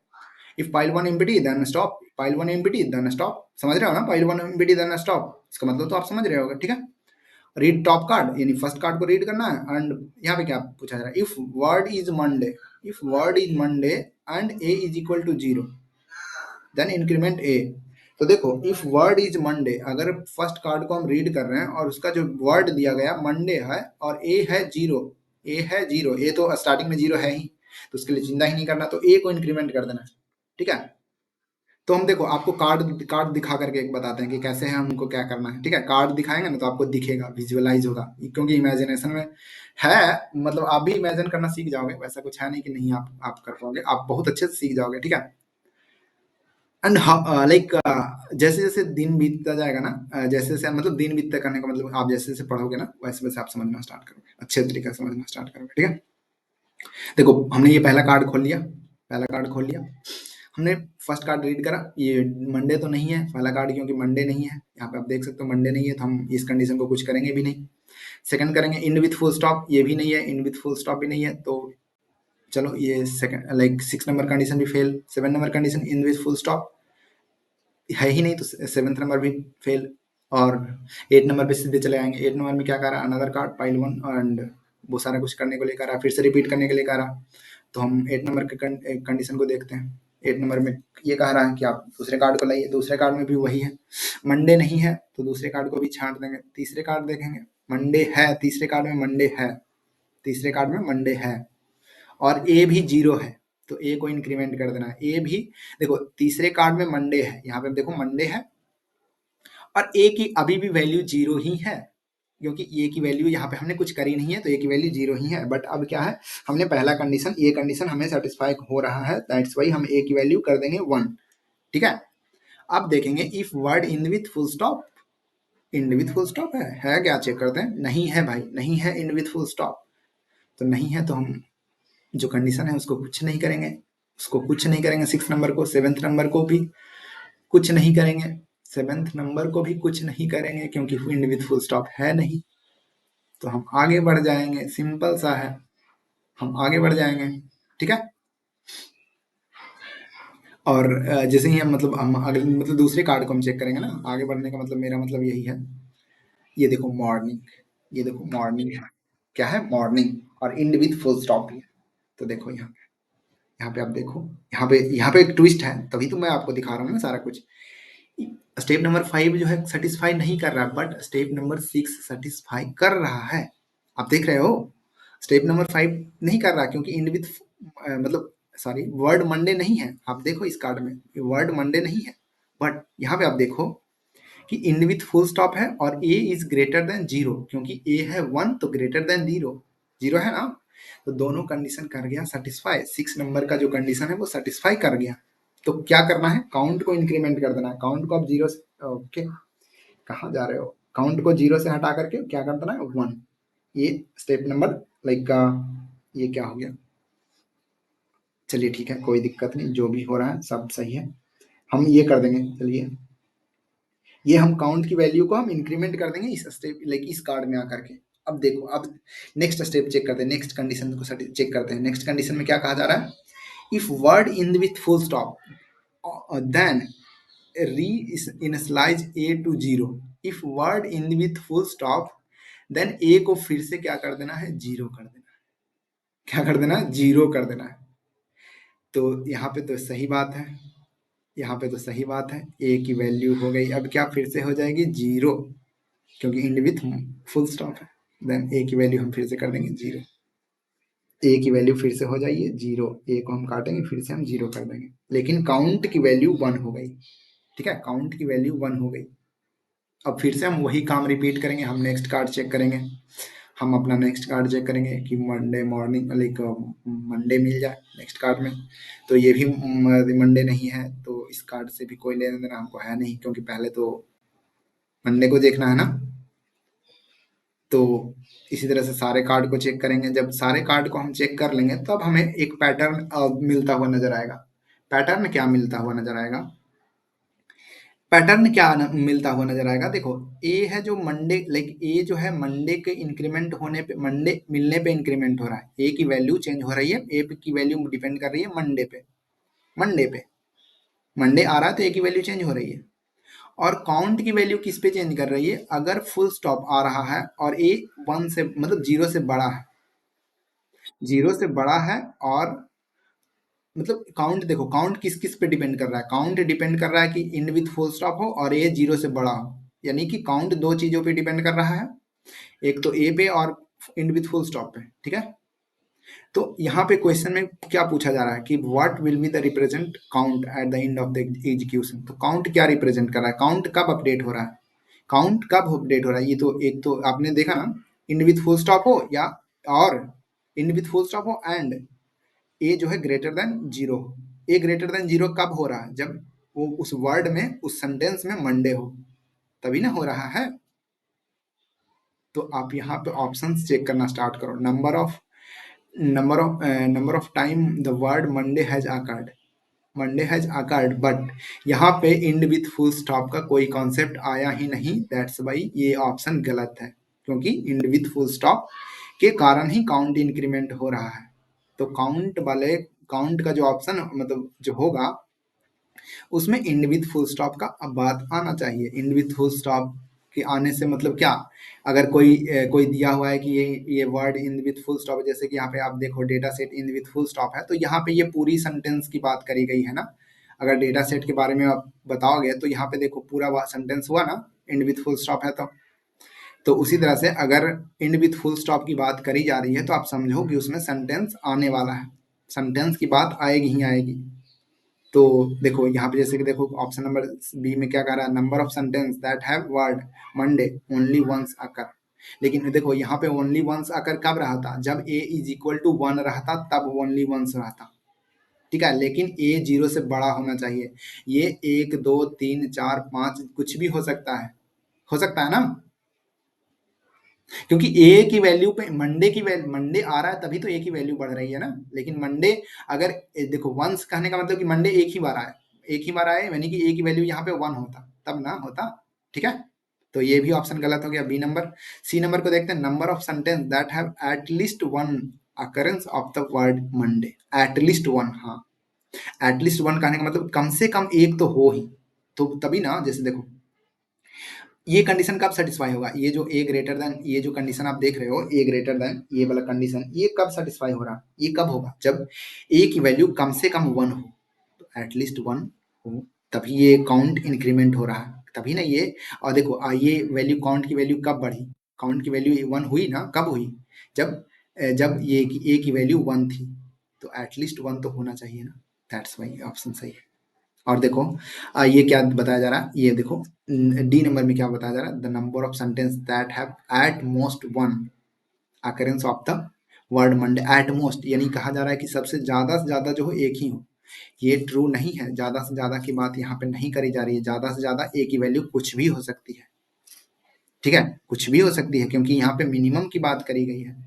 If pile one empty then stop, pile one empty then stop, समझ रहे हो ना, pile one empty then stop, इसका मतलब तो आप समझ रहे होगे, ठीक है। रीड टॉप कार्ड यानी फर्स्ट कार्ड को रीड करना है एंड यहाँ पे क्या पूछा जा रहा है, if word is Monday, if word is Monday and A is equal to zero then increment A. तो देखो इफ वर्ड इज मंडे, अगर फर्स्ट कार्ड को हम रीड कर रहे हैं और उसका जो वर्ड दिया गया मंडे है और ए है जीरो, ए है जीरो, ए तो स्टार्टिंग में जीरो है ही, तो उसके लिए चिंता ही नहीं करना, तो ए को इंक्रीमेंट कर देना, ठीक है। तो हम देखो आपको कार्ड कार्ड दिखा करके एक बताते हैं कि कैसे है हमको क्या करना है, ठीक है। कार्ड दिखाएंगे ना तो आपको दिखेगा, विजुअलाइज होगा, क्योंकि इमेजिनेशन में है, मतलब आप भी इमेजिन करना सीख जाओगे, वैसा कुछ है नहीं कि नहीं आप कर पाओगे, आप बहुत अच्छे से सीख जाओगे, ठीक है। एंड लाइक जैसे जैसे दिन बीतता जाएगा ना, जैसे जैसे मतलब दिन बीतता करने का मतलब आप जैसे जैसे पढ़ोगे ना वैसे वैसे आप समझना स्टार्ट करोगे, अच्छे तरीके से समझना स्टार्ट करोगे, ठीक है। देखो हमने ये पहला कार्ड खोल लिया, पहला कार्ड खोल लिया हमने, फर्स्ट कार्ड रीड करा, ये मंडे तो नहीं है पहला कार्ड, क्योंकि मंडे नहीं है, यहाँ पे आप देख सकते हो मंडे नहीं है, तो हम इस कंडीशन को कुछ करेंगे भी नहीं। सेकंड करेंगे इन विथ फुल स्टॉप, ये भी नहीं है, इन विथ फुल स्टॉप भी नहीं है, तो चलो ये सेकंड लाइक 6 नंबर कंडीशन भी fail, 7 number condition in with full stop है ही नहीं, तो 7th नंबर भी फेल, और 8 नंबर पे सीधे चले आएंगे। 8 नंबर में क्या कह रहा है, another card pile one, and वो सारा कुछ करने को लेकर रहा, फिर से रिपीट करने के लिए कह रहा। तो हम 8 नंबर के कंडीशन को देखते हैं। 8 नंबर में ये कह रहा है कि आप दूसरे कार्ड को लाइए, दूसरे कार्ड में भी वही है, मंडे नहीं है तो दूसरे कार्ड को भी छांट देंगे, तीसरे कार्ड देखेंगे, मंडे है, तीसरे कार्ड में मंडे है, तीसरे कार्ड में मंडे है, और ए भी जीरो है, तो ए को इंक्रीमेंट कर देना है, ए भी देखो तीसरे कार्ड में मंडे है, यहाँ पे देखो मंडे है और ए की अभी भी वैल्यू जीरो ही है, क्योंकि ए की वैल्यू यहाँ पे हमने कुछ करी नहीं है, तो ए की वैल्यू जीरो ही है। बट अब क्या है, हमने पहला कंडीशन, ये कंडीशन हमें सेटिस्फाई हो रहा है, दैट्स वाई हम ए की वैल्यू कर देंगे 1, ठीक है। अब देखेंगे if word end with full stop, in with full stop है क्या, चेक करते हैं, नहीं है भाई, नहीं है इन विथ फुल स्टॉप, तो नहीं है, तो हम जो कंडीशन है उसको कुछ नहीं करेंगे, उसको कुछ नहीं करेंगे, 6 नंबर को, 7th नंबर को भी कुछ नहीं करेंगे, 7th नंबर को भी कुछ नहीं करेंगे, क्योंकि इन विथ फुल स्टॉप है नहीं, तो हम आगे बढ़ जाएंगे, सिंपल सा है, हम आगे बढ़ जाएंगे, ठीक है। और जैसे ही हम मतलब हम अगले मतलब दूसरे कार्ड को हम चेक करेंगे ना, आगे बढ़ने का मतलब मेरा मतलब यही है, ये देखो मॉर्निंग, ये देखो मॉर्निंग है, क्या है मॉर्निंग, और इंड विथ फुल स्टॉप भी है, तो देखो यहाँ पे आप देखो, यहाँ पे एक ट्विस्ट है, तभी तो मैं आपको दिखा रहा हूँ ना सारा कुछ। स्टेप नंबर 5 जो है सेटिस्फाई नहीं कर रहा, बट स्टेप नंबर 6 सेटिस्फाई कर रहा है, आप देख रहे हो। स्टेप नंबर 5 नहीं कर रहा, क्योंकि इंड विथ मतलब सॉरी वर्ड मंडे नहीं है, आप देखो इस कार्ड में वर्ड मंडे नहीं है, बट यहाँ पे आप देखो कि इंड विथ फुल स्टॉप है और ए इज ग्रेटर देन जीरो, क्योंकि ए है 1 तो ग्रेटर देन जीरो, जीरो है ना, तो दोनों कंडीशन कर गया सेटिस्फाई, 6 नंबर का जो कंडीशन है वो सेटिस्फाई कर गया। तो क्या करना है, काउंट को इंक्रीमेंट कर देना है, काउंट को आप जीरो से, ओके कहाँ जा रहे हो, काउंट को जीरो से हटा करके क्या कर देना है 1, ये स्टेप नंबर लाइक का ये क्या हो गया, चलिए ठीक है कोई दिक्कत नहीं, जो भी हो रहा है सब सही है, हम ये कर देंगे, चलिए ये हम काउंट की वैल्यू को हम इंक्रीमेंट कर देंगे इस स्टेप लाइक इस कार्ड में आकर के। अब देखो अब नेक्स्ट स्टेप चेक करते हैं, नेक्स्ट कंडीशन को चेक करते हैं, नेक्स्ट कंडीशन में क्या कहा जा रहा है, if word end with full stop then re-initialize a to 0, if word in with full stop then a को फिर से क्या कर देना है, जीरो कर देना है, क्या कर देना है, जीरो कर देना है। तो यहाँ पे तो सही बात है, यहाँ पे तो सही बात है, a की वैल्यू हो गई अब क्या फिर से हो जाएगी जीरो, क्योंकि इंड विथ फुल स्टॉप है, देन a की वैल्यू हम फिर से कर देंगे जीरो, a की वैल्यू फिर से हो जाइए जीरो, a को हम काटेंगे फिर से हम जीरो कर देंगे, लेकिन काउंट की वैल्यू 1 हो गई, ठीक है, काउंट की वैल्यू 1 हो गई। अब फिर से हम वही काम रिपीट करेंगे, हम नेक्स्ट कार्ड चेक करेंगे, हम अपना नेक्स्ट कार्ड चेक करेंगे कि मंडे मॉर्निंग लाइक मंडे मिल जाए नेक्स्ट कार्ड में, तो ये भी मंडे नहीं है, तो इस कार्ड से भी कोई लेना देना हमको है नहीं, क्योंकि पहले तो मंडे को देखना है ना। तो इसी तरह से सारे कार्ड को चेक करेंगे, जब सारे कार्ड को हम चेक कर लेंगे तब हमें एक पैटर्न मिलता हुआ नजर आएगा, पैटर्न क्या मिलता हुआ नजर आएगा? पैटर्न क्या मिलता हुआ नजर आएगा? देखो, ए है जो मंडे, लाइक ए जो है मंडे के इंक्रीमेंट होने पे, मंडे मिलने पे इंक्रीमेंट हो रहा है, ए की वैल्यू चेंज हो रही है, ए की वैल्यू डिपेंड कर रही है मंडे पे, मंडे पे मंडे आ रहा है तो ए की वैल्यू चेंज हो रही है। और काउंट की वैल्यू किस पे चेंज कर रही है? अगर फुल स्टॉप आ रहा है और ए 1 से मतलब 0 से बड़ा है, 0 से बड़ा है, और मतलब काउंट देखो, काउंट किस किस पे डिपेंड कर रहा है? काउंट डिपेंड कर रहा है कि इंड विथ फुल स्टॉप हो और ए 0 से बड़ा हो, यानी कि काउंट दो चीजों पे डिपेंड कर रहा है, एक तो ए पे और इंड विथ फुल स्टॉप पे, ठीक है। तो यहाँ पे क्वेश्चन में क्या पूछा जा रहा है कि what will be the represent count eight the end of the execution. तो काउंट क्या रिप्रेजेंट कर रहा है? काउंट कब अपडेट हो रहा है? काउंट कब अपडेट हो रहा है? ये तो एक तो आपने देखा ना, इंड विथ फुल स्टॉप हो या और इंड विथ फुल स्टॉप हो एंड ए जो है ग्रेटर देन जीरो। ए ग्रेटर देन जीरो कब हो रहा है? जब वो उस वर्ड में, उस सेंटेंस में मंडे हो, तभी ना हो रहा है। तो आप यहाँ पे ऑप्शंस चेक करना स्टार्ट करो। Number of time the word Monday has occurred, Monday has occurred, but यहाँ पे इंड विथ फुल स्टॉप का कोई कॉन्सेप्ट आया ही नहीं, दैट्स वाई ये ऑप्शन गलत है, क्योंकि इंड विथ फुल स्टॉप के कारण ही काउंट इंक्रीमेंट हो रहा है। तो काउंट वाले, काउंट का जो ऑप्शन मतलब जो होगा, उसमें इंड विथ फुल स्टॉप का अब बात आना चाहिए। इंड विथ फुल स्टॉप के आने से मतलब क्या? अगर कोई दिया हुआ है कि ये word end with full stop, जैसे कि यहाँ पे आप देखो data set end with full stop है, तो यहाँ पे ये पूरी सेंटेंस की बात करी गई है ना। अगर डेटा सेट के बारे में आप बताओगे तो यहाँ पे देखो पूरा सेंटेंस हुआ ना, इंड विथ फुल स्टॉप है तो उसी तरह से अगर इंड विथ फुल स्टॉप की बात करी जा रही है तो आप समझो कि उसमें सेंटेंस आने वाला है, सेंटेंस की बात आएगी ही आएगी। तो देखो यहाँ पे जैसे कि देखो ऑप्शन नंबर बी में क्या कह रहा है? Number of sentence that have word Monday only once occur. लेकिन देखो यहाँ पे ओनली वंस अकर कब रहा था? जब ए इज इक्वल टू 1 रहता तब ओनली वंस रहता, ठीक है। लेकिन ए 0 से बड़ा होना चाहिए। ये 1 2 3 4 5 कुछ भी हो सकता है, हो सकता है ना, क्योंकि ए की वैल्यू पे मंडे की वैल्यू, मंडे आ रहा है तभी तो ए की वैल्यू बढ़ रही है ना। लेकिन मंडे अगर देखो वंस कहने का मतलब कि मंडे एक ही बार आए, एक ही बार आए, यानी कि ए की वैल्यू यहाँ पे 1 होता तब ना होता, ठीक है। तो ये भी ऑप्शन गलत हो गया, बी नंबर। सी नंबर को देखते हैं, number of sentence that have at least one occurrence of the word Monday. At least one, हाँ, एटलीस्ट वन कहने का मतलब कम से कम एक तो हो ही, तो तभी ना। जैसे देखो ये कंडीशन कब सेटिस्फाई होगा? ये जो ए ग्रेटर देन, ये जो कंडीशन आप देख रहे हो ए ग्रेटर देन, ये वाला कंडीशन, ये कब सेटिस्फाई हो रहा है? ये कब होगा? जब ए की वैल्यू कम से कम 1 हो, तो एटलीस्ट 1 हो, तभी ये काउंट इंक्रीमेंट हो रहा है, तभी ना ये। और देखो ये वैल्यू, काउंट की वैल्यू कब बढ़ी? काउंट की वैल्यू 1 हुई ना, कब हुई? जब जब ये ए की वैल्यू 1 थी, तो एटलीस्ट 1 तो होना चाहिए ना। दैट्स वाई ऑप्शन सही है। और देखो ये क्या बताया जा रहा है? ये देखो डी नंबर में क्या बताया जा रहा है? The number of sentence that have at most one occurrence of the word Monday. At most यानी कहा जा रहा है कि सबसे ज्यादा जो हो एक ही हो। ये ट्रू नहीं है, ज्यादा से ज्यादा की बात यहाँ पे नहीं करी जा रही है। ज्यादा से ज्यादा ए की वैल्यू कुछ भी हो सकती है, ठीक है, कुछ भी हो सकती है, क्योंकि यहाँ पे मिनिमम की बात करी गई है।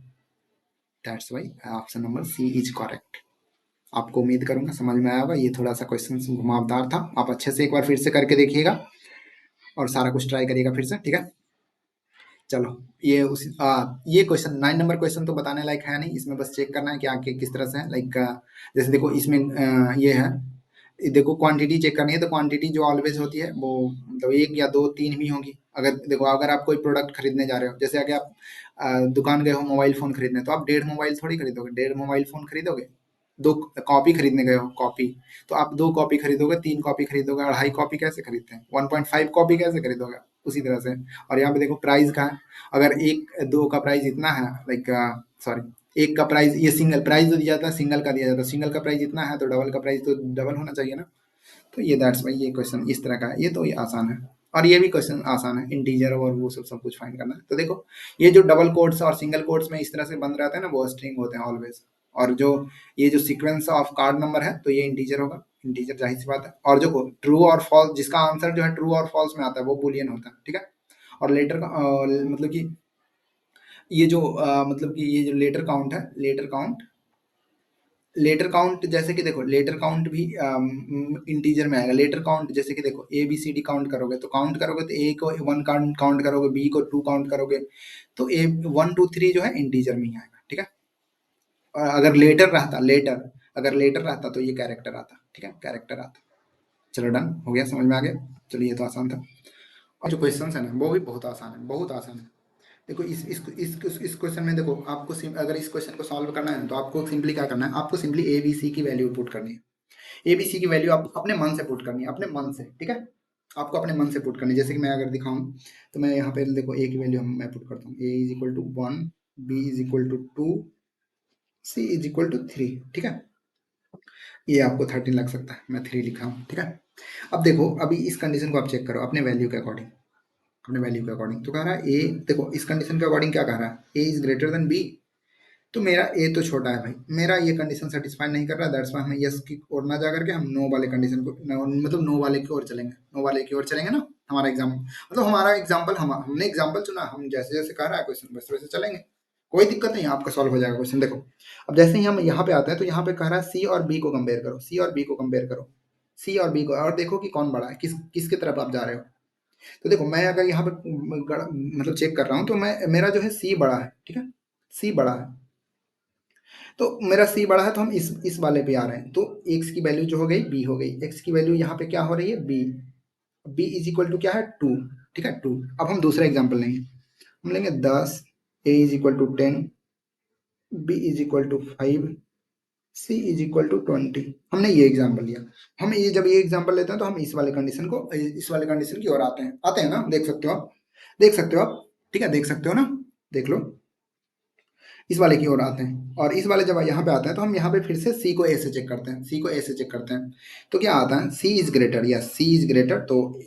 That's why option number C is correct. आपको उम्मीद करूंगा समझ में आया होगा। ये थोड़ा सा क्वेश्चन घुमावदार था, आप अच्छे से एक बार फिर से करके देखिएगा और सारा कुछ ट्राई करिएगा फिर से, ठीक है। चलो ये ये क्वेश्चन 9 नंबर क्वेश्चन तो बताने लायक है नहीं, इसमें बस चेक करना है कि आगे किस तरह से है। लाइक जैसे देखो इसमें ये है, देखो क्वांटिटी चेक करनी है, तो क्वांटिटी जो ऑलवेज होती है वो मतलब 1 या 2 3 भी होंगी। अगर देखो अगर आप कोई प्रोडक्ट खरीदने जा रहे हो, जैसे अगर आप दुकान गए हो मोबाइल फोन खरीदने, तो आप 1.5 मोबाइल थोड़ी खरीदोगे, 1.5 मोबाइल फोन खरीदोगे। 2 कॉपी खरीदने गए हो, कॉपी, तो आप 2 कॉपी खरीदोगे, 3 कॉपी खरीदोगे, 2.5 कॉपी कैसे खरीदते हैं? 1.5 कॉपी कैसे खरीदोगे? उसी तरह से। और यहाँ पे देखो प्राइस का है, अगर एक दो का प्राइस इतना है, लाइक सॉरी एक का प्राइस, ये सिंगल प्राइस जो दिया जाता है, सिंगल का दिया जाता है, सिंगल का प्राइस इतना है तो डबल का प्राइस तो डबल होना चाहिए ना। तो ये दैट्स भाई ये क्वेश्चन इस तरह का है, ये तो ये आसान है। और ये भी क्वेश्चन आसान है, इंटीजर और वो सब कुछ फाइंड करना है। तो देखो ये जो डबल कोट्स और सिंगल कोट्स में इस तरह से बन रहते हैं ना, वो स्ट्रिंग होते हैं ऑलवेज। और जो ये जो सीक्वेंस ऑफ कार्ड नंबर है, तो ये इंटीजर होगा, इंटीजर जाहिर सी बात है। और जो ट्रू और फॉल्स, जिसका आंसर जो है ट्रू और फॉल्स में आता है, वो बुलियन होता है, ठीक है। और लेटर का मतलब कि ये जो मतलब कि ये जो लेटर काउंट है, लेटर काउंट लेटर काउंट जैसे कि देखो लेटर काउंट भी इंटीजर में आएगा। लेटर काउंट जैसे कि देखो A B C D count करोगे तो ए को 1 काउंट करोगे, बी को 2 काउंट करोगे, तो ए 1 2 3 जो है इंटीजर में ही आएगा, ठीक है। और अगर लेटर रहता तो ये कैरेक्टर आता, ठीक है, कैरेक्टर आता। चलो डन हो गया, समझ में आ गया। चलो ये तो आसान था। और जो क्वेश्चंस है ना वो भी बहुत आसान है, बहुत आसान है। देखो इस क्वेश्चन में देखो आपको अगर इस क्वेश्चन को सॉल्व करना है तो आपको सिंपली क्या करना है, आपको सिंपली ए बी सी की वैल्यू पुट करनी है। ए बी सी की वैल्यू आप अपने मन से पुट करनी है, अपने मन से, ठीक है। आपको अपने मन से पुट करनी है। जैसे कि मैं अगर दिखाऊं तो मैं यहाँ पे देखो ए की वैल्यू मैं पुट करता हूँ, A is equal to 1, B is equal to 2, C is equal to 3, ठीक है। ये आपको 13 लग सकता है, मैं 3 लिखा हूँ, ठीक है। अब देखो अभी इस कंडीशन को आप चेक करो अपने वैल्यू के अकॉर्डिंग, अपने वैल्यू के अकॉर्डिंग तो कह रहा है ए, देखो इस कंडीशन के अकॉर्डिंग क्या कह रहा है, ए इज ग्रेटर देन बी। तो मेरा ए तो छोटा है भाई, मेरा ये कंडीशन सेटिस्फाई नहीं कर रहा, दैट्स व्हाई हम यस की ओर ना जा करके हम नो वाले कंडीशन को मतलब नो वाले की ओर चलेंगे, नो वाले की ओर चलेंगे ना। हमारा एग्जाम मतलब हमारा एग्जाम्पल हमने एग्जाम्पल चुना, हम जैसे जैसे कह रहा है क्वेश्चन वैसे वैसे चलेंगे, कोई दिक्कत नहीं, आपका सॉल्व हो जाएगा क्वेश्चन। देखो अब जैसे ही हम यहाँ पे आते हैं तो यहाँ पे कह रहा है सी और बी को कंपेयर करो, सी और बी को कंपेयर करो, सी और बी को, और देखो कि कौन बड़ा है, किसकी तरफ आप जा रहे हो। तो देखो मैं अगर यहाँ पे मतलब चेक कर रहा हूँ तो मैं मेरा जो है सी बड़ा है, ठीक है, सी बड़ा है। तो मेरा सी बड़ा है तो हम इस वाले पे आ रहे हैं, तो एक्स की वैल्यू जो हो गई बी हो गई, एक्स की वैल्यू यहाँ पे क्या हो रही है B, B is equal to क्या है 2, ठीक है 2। अब हम दूसरा एग्जाम्पल लेंगे, हम लेंगे 10, A is equal to 10, B is equal to 5, C is equal to 20। हमने ये एग्जाम्पल लिया। हम ये जब ये एग्जाम्पल लेते हैं तो हम इस वाले कंडीशन की ओर आते हैं ना, देख सकते हो आप, देख सकते हो आप, ठीक है, देख सकते हो ना, देख लो, इस वाले की ओर आते हैं। और इस वाले जब यहाँ पे आता है तो हम यहाँ पे फिर से सी को ए से चेक करते हैं, सी को ए से चेक करते हैं। तो क्या आता है, सी इज ग्रेटर, या सी इज ग्रेटर, तो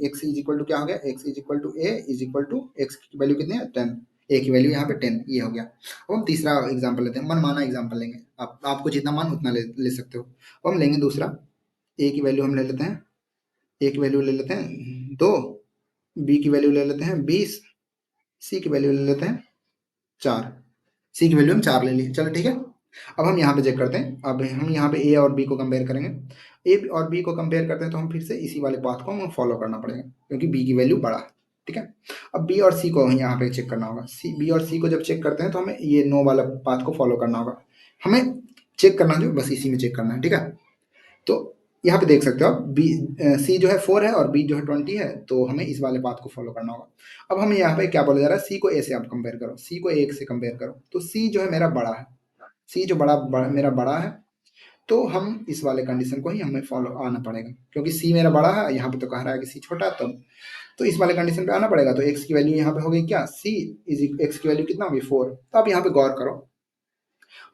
एक्स इज इक्वल टू क्या हो गया, X is equal to A is equal to X की वैल्यू कितनी है 10, ए की वैल्यू यहाँ पे 10, ये हो गया। अब हम तीसरा एग्जाम्पल लेते हैं, मनमाना एग्जाम्पल लेंगे, आपको जितना मन उतना ले सकते हो। अब हम लेंगे दूसरा, ए की वैल्यू हम ले लेते हैं, ए की वैल्यू ले लेते हैं 2, बी की वैल्यू ले लेते हैं 20, सी की वैल्यू ले लेते हैं 4, सी की वैल्यू हम 4 ले ली, चलो ठीक है। अब हम यहाँ पे चेक करते हैं, अब हम यहाँ पे ए और बी को कंपेयर करेंगे, ए और बी को कंपेयर करते हैं तो हम फिर से इसी वाले पाथ को हमें फॉलो करना पड़ेगा क्योंकि बी की वैल्यू बड़ा है, ठीक है। अब बी और सी को यहाँ पे चेक करना होगा, सी बी और सी को जब चेक करते हैं तो हमें ये नो वाला पाथ को फॉलो करना होगा, हमें चेक करना जो बस इसी में चेक करना है, ठीक है। तो यहाँ पे देख सकते हो आप, बी सी जो है 4 है और बी जो है 20 है, तो हमें इस वाले पाथ को फॉलो करना होगा। अब हमें यहाँ पे क्या बोला जा रहा है, सी को ए से आप कंपेयर करो, सी को ए से कंपेयर करो, तो सी जो है मेरा बड़ा है, सी जो मेरा बड़ा है, तो हम इस वाले कंडीशन को ही हमें फॉलो आना पड़ेगा क्योंकि सी मेरा बड़ा है, यहाँ पे तो कह रहा है कि सी छोटा है, तब तो इस वाले कंडीशन पे आना पड़ेगा। तो एक्स की वैल्यू यहाँ पे हो गई क्या, सी इज एक्स की वैल्यू कितना होगी 4। तो आप यहाँ पे गौर करो,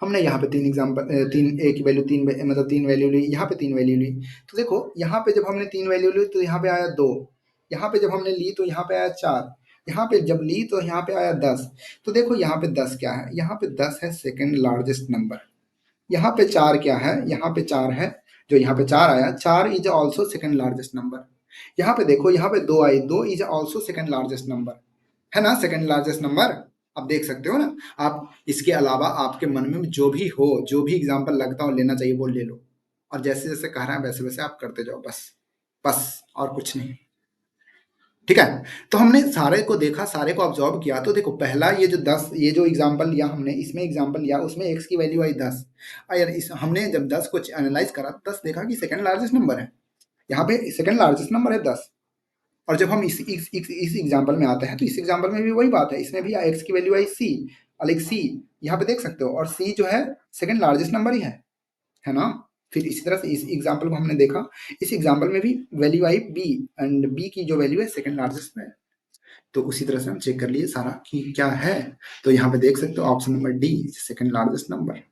हमने यहाँ पे 3 एग्जाम्पल, 3 ए की वैल्यू 3 मतलब 3 वैल्यू ली, यहाँ पे 3 वैल्यू ली। तो देखो यहाँ पे जब हमने 3 वैल्यू ली तो यहाँ पे आया 2, यहाँ पे जब हमने ली तो यहाँ पे आया 4, यहाँ पे जब ली तो यहाँ पे आया 10। तो देखो यहाँ पे 10 क्या है, यहाँ पे 10 है सेकेंड लार्जेस्ट नंबर, यहाँ पे 4 क्या है, यहाँ पे 4 है, जो यहाँ पे 4 आया, 4 is also second largest number. यहाँ पे देखो यहाँ पे 2 आई, 2 is also second largest number, है ना, सेकेंड लार्जेस्ट नंबर। आप देख सकते हो ना, आप इसके अलावा आपके मन में जो भी हो, जो भी एग्जाम्पल लगता हो लेना चाहिए वो ले लो, और जैसे जैसे कह रहा है वैसे वैसे आप करते जाओ, बस बस और कुछ नहीं, ठीक है। तो हमने सारे को देखा, सारे को ऑब्जर्व किया, तो देखो पहला ये जो 10, ये जो एग्जाम्पल लिया हमने, इसमें एग्जाम्पल लिया, उसमें एक्स की वैल्यू आई 10। यार इस हमने जब 10 को एनालाइज करा, 10 देखा कि सेकंड लार्जेस्ट नंबर है, यहाँ पे सेकंड लार्जेस्ट नंबर है 10। और जब हम इस एग्जाम्पल में आते हैं तो इस एग्जाम्पल में भी वही बात है, इसमें भी एक्स की वैल्यू आई सी, अलग सी यहाँ पे देख सकते हो, और सी जो है सेकंड लार्जेस्ट नंबर ही है ना। फिर इसी तरह से इस एग्जाम्पल को हमने देखा, इस एग्जाम्पल में भी value I B, and B की जो वैल्यू है सेकंड लार्जेस्ट है। तो उसी तरह से हम चेक कर लिए सारा कि क्या है। तो यहाँ पे देख सकते हो option number D second largest number,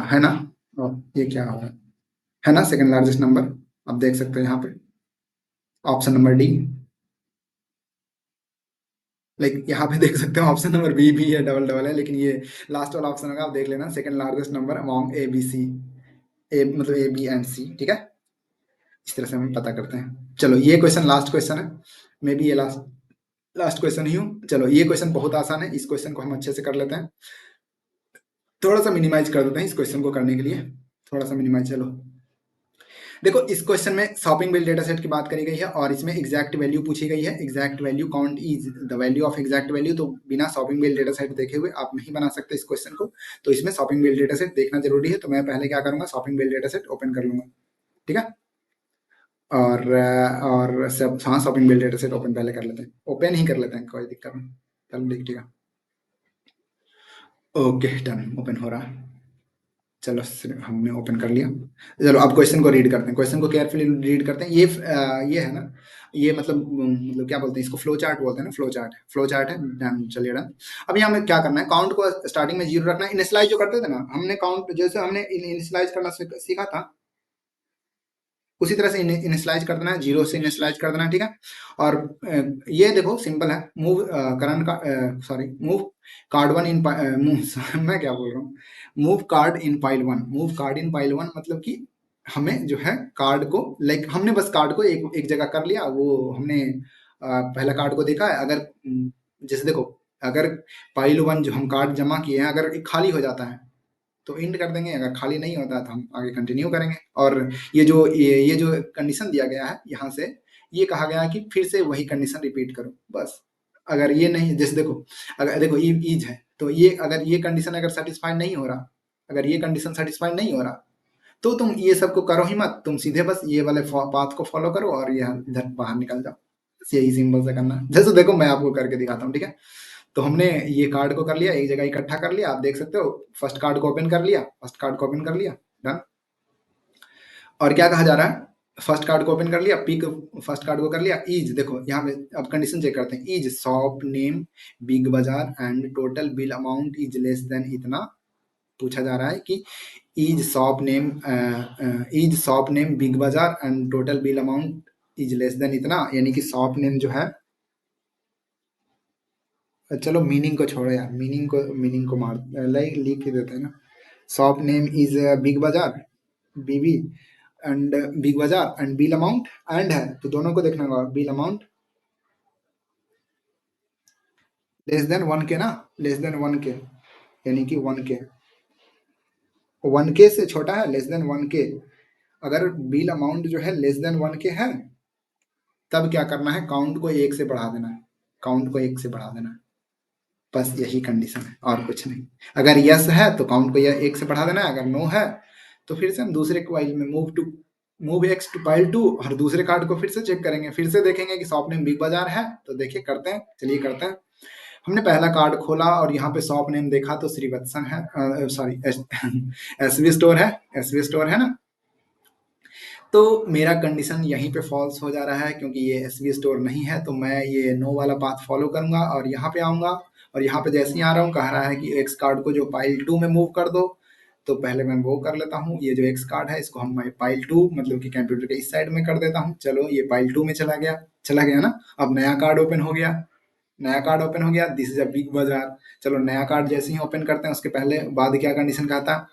है ना। और ये क्या है ना सेकंड लार्जेस्ट नंबर, आप देख सकते हो यहाँ पे ऑप्शन नंबर डी, लाइक यहाँ पे देख सकते हो ऑप्शन नंबर बी भी है, डबल डबल है, लेकिन ये लास्ट वाला ऑप्शन होगा, आप देख लेना, second largest number among A B C, A मतलब ए बी एंड सी, ठीक है। इस तरह से हम पता करते हैं। चलो ये क्वेश्चन लास्ट क्वेश्चन है, मे बी ये लास्ट क्वेश्चन ही हूँ। चलो ये क्वेश्चन बहुत आसान है, इस क्वेश्चन को हम अच्छे से कर लेते हैं। थोड़ा सा मिनिमाइज कर देते हैं इस क्वेश्चन को करने के लिए, थोड़ा सा मिनिमाइज। चलो देखो, इस क्वेश्चन में शॉपिंग बिल डेटा सेट की बात करी गई है और इसमें एग्जैक्ट वैल्यू पूछी गई है। Exact value count is the value of exact value, तो बिना शॉपिंग बिल डेटा सेट देखे हुए आप नहीं बना सकते इस क्वेश्चन को। तो इसमें शॉपिंग बिल डेटा सेट देखना जरूरी है, तो मैं पहले क्या करूंगा, shopping bill data set open कर लूंगा। ठीक है, और सब, हाँ, shopping bill data set open पहले कर लेते हैं, ओपन ही कर लेते हैं, कोई दिक्कत नहीं। चलो ठीक है, ओके डन, ओपन हो रहा है। चलो हमने ओपन कर लिया। चलो अब क्वेश्चन को रीड करते हैं, क्वेश्चन को केयरफुली रीड करते हैं। ये है ना, ये मतलब क्या बोलते हैं इसको, फ्लो चार्ट बोलते हैं ना, फ्लो चार्ट, फ्लो चार्ट है। डन, चलिए डन। अब यहाँ हमें क्या करना है, काउंट को स्टार्टिंग में 0 रखना है। इनिशियलाइज जो करते थे ना हमने, काउंट जैसे हमने इनिशियलाइज करना सीखा था, उसी तरह से इनिशियलाइज कर देना है, 0 से इनिशियलाइज कर देना है। ठीक है, और ये देखो सिंपल है, मूव करंट का, sorry, move card one in, move मैं क्या बोल रहा हूँ, मूव कार्ड इन पाइल वन। मूव कार्ड इन पाइल वन मतलब कि हमें जो है कार्ड को, लाइक हमने बस कार्ड को एक एक जगह कर लिया, वो हमने पहला कार्ड को देखा है। अगर जैसे देखो, अगर पाइल वन जो हम कार्ड जमा किए हैं, अगर एक खाली हो जाता है तो इंड कर देंगे, अगर खाली नहीं होता तो हम आगे कंटिन्यू करेंगे। और ये जो कंडीशन दिया गया है यहाँ से, ये कहा गया है कि फिर से वही कंडीशन रिपीट करो बस। अगर ये नहीं, जैसे देखो, अगर देखो ईज है, तो ये अगर ये कंडीशन अगर सेटिस्फाई नहीं हो रहा, अगर ये कंडीशन सेटिस्फाई नहीं हो रहा, तो तुम ये सब को करो ही मत, तुम सीधे बस ये वाले पाथ को फॉलो करो और ये इधर बाहर निकल जाओ। बस यही सिंपल से करना है। जैसे देखो मैं आपको करके दिखाता हूँ, ठीक है। तो हमने ये कार्ड को कर लिया, एक जगह इकट्ठा कर लिया, आप देख सकते हो। फर्स्ट कार्ड को ओपन कर लिया, फर्स्ट कार्ड को ओपन कर लिया, डन। और क्या कहा जा रहा है, फर्स्ट कार्ड को ओपन कर लिया, पिक फर्स्ट कार्ड को कर लिया, इज, देखो यहाँ पे अब कंडीशन चेक करते हैं, इज शॉप नेम बिग बाजार and total bill amount is less then इतना। पूछा जा रहा है कि इज शॉप नेम बिग बाजार and total bill amount is less then इतना, यानी कि शॉप नेम जो है, चलो मीनिंग को छोड़ो यार, मीनिंग को मार, लाइक लिख ही देते हैं ना। शॉप नेम इज बिग बाजार, बीबी, एंड बिग बाजार एंड बिल अमाउंट, एंड है तो दोनों को देखना होगा, bill amount less than 1K ना, लेस देन 1K, यानी कि 1K, 1K से छोटा है, लेस देन 1K। अगर बिल अमाउंट जो है लेस देन 1K है, तब क्या करना है, काउंट को 1 से बढ़ा देना है, काउंट को 1 से बढ़ा देना है। बस यही कंडीशन है और कुछ नहीं। अगर यस है तो काउंट को यह 1 से बढ़ा देना है, अगर नो है तो फिर से हम दूसरे क्वाइल में मूव एक्स टू पाइल 2, और दूसरे कार्ड को फिर से चेक करेंगे, फिर से देखेंगे कि शॉप नेम बिग बाजार है, तो देखिए करते हैं, चलिए करते हैं। हमने पहला कार्ड खोला और यहाँ पे शॉप नेम देखा तो श्रीवत्सन है, सॉरी एसवी स्टोर है, एसवी स्टोर है ना। तो मेरा कंडीशन यहीं पे फॉल्स हो जा रहा है, क्योंकि ये एसवी स्टोर नहीं है, तो मैं ये नो वाला पाथ फॉलो करूंगा और यहाँ पे आऊंगा। और यहाँ पे जैसे ही आ रहा हूँ, कह रहा है कि एक्स कार्ड को जो पाइल 2 में मूव कर दो, तो पहले मैं वो कर लेता हूँ। ये जो एक्स कार्ड है इसको हम पाइल 2 मतलब कि कंप्यूटर के इस साइड में कर देता हूँ। चलो ये पाइल 2 में चला गया ना। अब नया कार्ड ओपन हो गया, नया कार्ड ओपन हो गया, दिस इज अ बिग बाजार। चलो नया कार्ड जैसे ही ओपन करते हैं, उसके पहले बाद क्या कंडीशन कहता है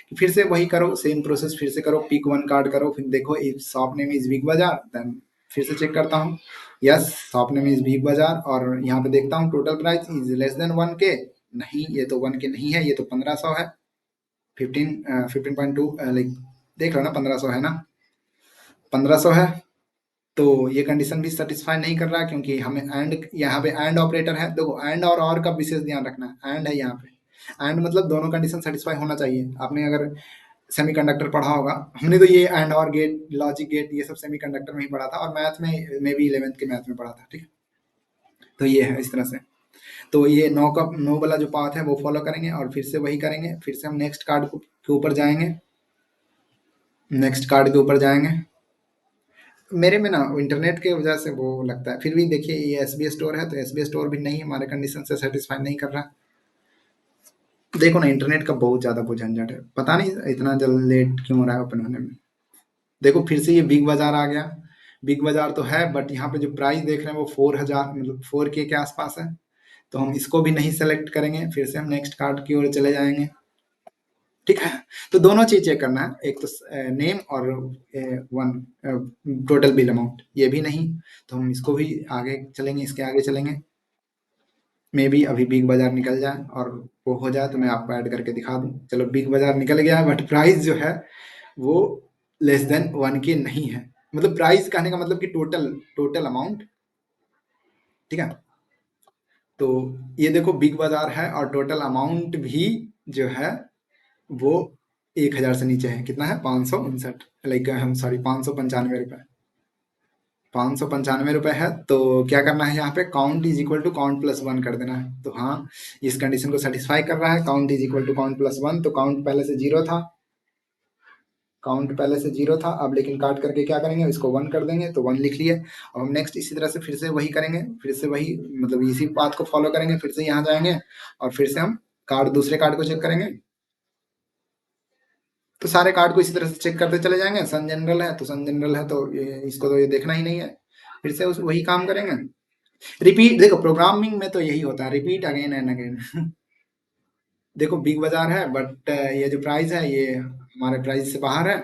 कि फिर से वही करो, सेम प्रोसेस फिर से करो, पिक वन कार्ड करो, फिर देखो if shop name is big बाजार, देन फिर से चेक करता हूँ, yes shop name is big बाजार, और यहाँ पे देखता हूँ total price is less then 1K। नहीं, ये तो 1K नहीं है, ये तो 1500 है, 15.2, लाइक देख लो ना, 1500 है ना, 1500 है। तो ये कंडीशन भी सेटिस्फाई नहीं कर रहा, क्योंकि हमें एंड, यहाँ पे एंड ऑपरेटर है, देखो एंड और का विशेष ध्यान रखना है, एंड है यहाँ पे, एंड मतलब दोनों कंडीशन सेटिस्फाई होना चाहिए। आपने अगर सेमीकंडक्टर पढ़ा होगा, हमने तो ये एंड और गेट, लॉजिक गेट, ये सब सेमीकंडक्टर में ही पढ़ा था, और मैथ में भी 11th के मैथ में पढ़ा था, ठीक है। तो ये है इस तरह से। तो ये नो वाला जो पाथ है वो फॉलो करेंगे और फिर से वही करेंगे, फिर से हम नेक्स्ट कार्ड के ऊपर जाएंगे, नेक्स्ट कार्ड के ऊपर जाएंगे। मेरे में ना इंटरनेट के वजह से वो लगता है, फिर भी देखिए ये एसबी स्टोर है, तो एसबी स्टोर भी नहीं, हमारे कंडीशन से सेटिस्फाई नहीं कर रहा। देखो ना, इंटरनेट का बहुत ज्यादा वो झंझट है, पता नहीं इतना जल्द लेट क्यों हो रहा है ओपन होने में। देखो फिर से ये बिग बाजार आ गया, बिग बाजार तो है, बट यहाँ पे जो प्राइस देख रहे हैं वो 4000 मतलब 4K के आसपास है, तो हम इसको भी नहीं सेलेक्ट करेंगे, फिर से हम नेक्स्ट कार्ड की ओर चले जाएंगे। ठीक है, तो दोनों चीज चेक करना है, एक तो नेम और वन टोटल बिल अमाउंट, ये भी नहीं, तो हम इसको भी आगे चलेंगे, इसके आगे चलेंगे। मे बी अभी बिग बाजार निकल जाए और वो हो जाए तो मैं आपको ऐड करके दिखा दूं। चलो बिग बाजार निकल गया है बट प्राइस जो है वो लेस देन 1K नहीं है। मतलब प्राइस कहने का मतलब कि टोटल टोटल अमाउंट, ठीक है। तो ये देखो बिग बाजार है और टोटल अमाउंट भी जो है वो 1,000 से नीचे है। कितना है? 559, लाइक हम सॉरी 595 रुपए। 595 रुपए है। तो क्या करना है यहाँ पे? Count is equal to count plus one कर देना है। तो हाँ, इस कंडीशन को सेटिस्फाई कर रहा है। Count is equal to count plus one, तो काउंट पहले से जीरो था, काउंट पहले से जीरो था, अब लेकिन काट करके क्या करेंगे, इसको वन कर देंगे, तो वन लिख लिया। अब हम नेक्स्ट इसी तरह से फिर से वही करेंगे, फिर से वही मतलब इसी बात को फॉलो करेंगे, फिर से यहाँ जाएंगे और फिर से हम कार्ड, दूसरे कार्ड को चेक करेंगे। तो सारे कार्ड को इसी तरह से चेक करते चले जाएंगे। सन जनरल है तो सन जनरल है, तो इसको तो ये देखना ही नहीं है। फिर से उस वही काम करेंगे। रिपीट, देखो प्रोग्रामिंग में तो यही होता है, रिपीट अगेन एंड अगेन। देखो बिग बाजार है बट ये जो प्राइस है ये हमारे प्राइस से बाहर है।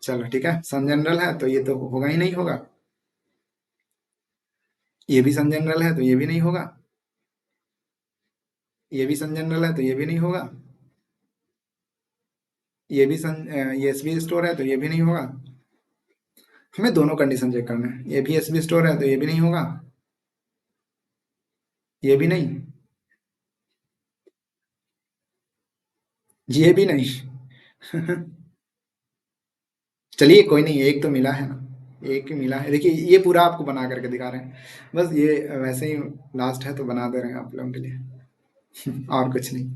चलो ठीक है, सन जनरल है तो ये तो होगा ही नहीं होगा। ये भी सन जनरल है तो ये भी नहीं होगा। ये भी सन जनरल है तो ये भी नहीं होगा। ये भी ये एसबी स्टोर है तो ये भी नहीं होगा। हमें दोनों कंडीशन चेक करना है। ये भी एसबी स्टोर है तो ये भी नहीं होगा। ये भी नहीं, ये भी नहीं। चलिए कोई नहीं, एक तो मिला है ना, एक ही मिला है। देखिए ये पूरा आपको बना करके दिखा रहे हैं, बस ये वैसे ही लास्ट है तो बना दे रहे हैं आप लोगों के लिए। और कुछ नहीं।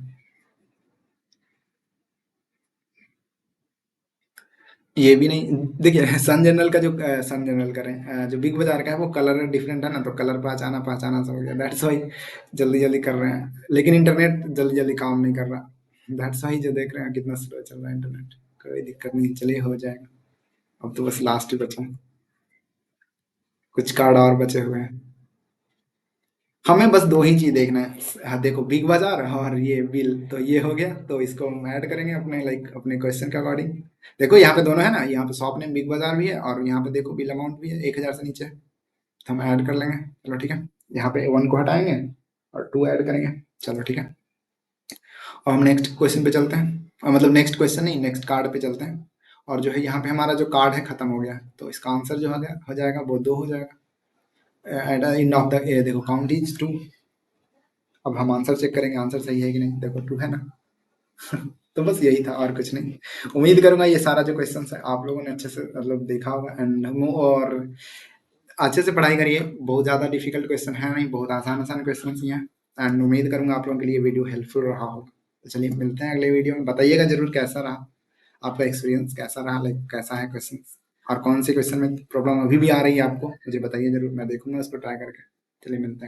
ये भी नहीं। देखिए सन जनरल का जो सन जनरल करें जो बिग बाजार का है वो कलर डिफरेंट है ना, तो कलर पहचाना पहचाना सब हो गया, दैट्स वाई जल्दी जल्दी कर रहे हैं। लेकिन इंटरनेट जल्दी जल्दी काम नहीं कर रहा, दैट्स वाई जो देख रहे हैं कितना स्लो चल रहा है इंटरनेट। कोई दिक्कत नहीं, चलिए हो जाएगा। अब तो बस लास्ट ही बचा है। कुछ कार्ड और बचे हुए हैं। हमें बस दो ही चीज देखना है। हाँ, देखो बिग बाजार और ये बिल, तो ये हो गया, तो इसको हम ऐड करेंगे अपने लाइक अपने क्वेश्चन के अकॉर्डिंग। देखो यहाँ पे दोनों है ना, यहाँ पे शॉप नेम बिग बाजार भी है और यहाँ पे देखो बिल अमाउंट भी है 1,000 से नीचे है। तो हम ऐड कर लेंगे। चलो ठीक है, यहाँ पे वन को हटाएंगे और टू ऐड करेंगे। चलो ठीक है, और हम नेक्स्ट क्वेश्चन पे चलते हैं। मतलब नेक्स्ट क्वेश्चन नहीं, नेक्स्ट कार्ड पे चलते हैं। और जो है यहाँ पे हमारा जो कार्ड है खत्म हो गया, तो इसका आंसर जो हो जाएगा वो दो हो जाएगा। एट एंड ऑफ द देखो काउंट इज टू। अब हम आंसर चेक करेंगे, आंसर सही है कि नहीं। देखो टू है ना। तो बस यही था और कुछ नहीं। उम्मीद करूंगा ये सारा जो क्वेश्चन है आप लोगों ने अच्छे से मतलब देखा होगा एंड और अच्छे से पढ़ाई करिए। बहुत ज़्यादा डिफिकल्ट क्वेश्चन है नहीं, बहुत आसान आसान क्वेश्चन ही हैं। एंड उम्मीद करूंगा आप लोगों के लिए वीडियो हेल्पफुल रहा होगा। तो चलिए मिलते हैं अगले वीडियो में। बताइएगा जरूर कैसा रहा, आपका एक्सपीरियंस कैसा रहा, लाइक कैसा है क्वेश्चन, और कौन से क्वेश्चन में प्रॉब्लम अभी भी आ रही है आपको, मुझे बताइए जरूर, मैं देखूंगा उसको ट्राई करके। चलिए मिलते हैं।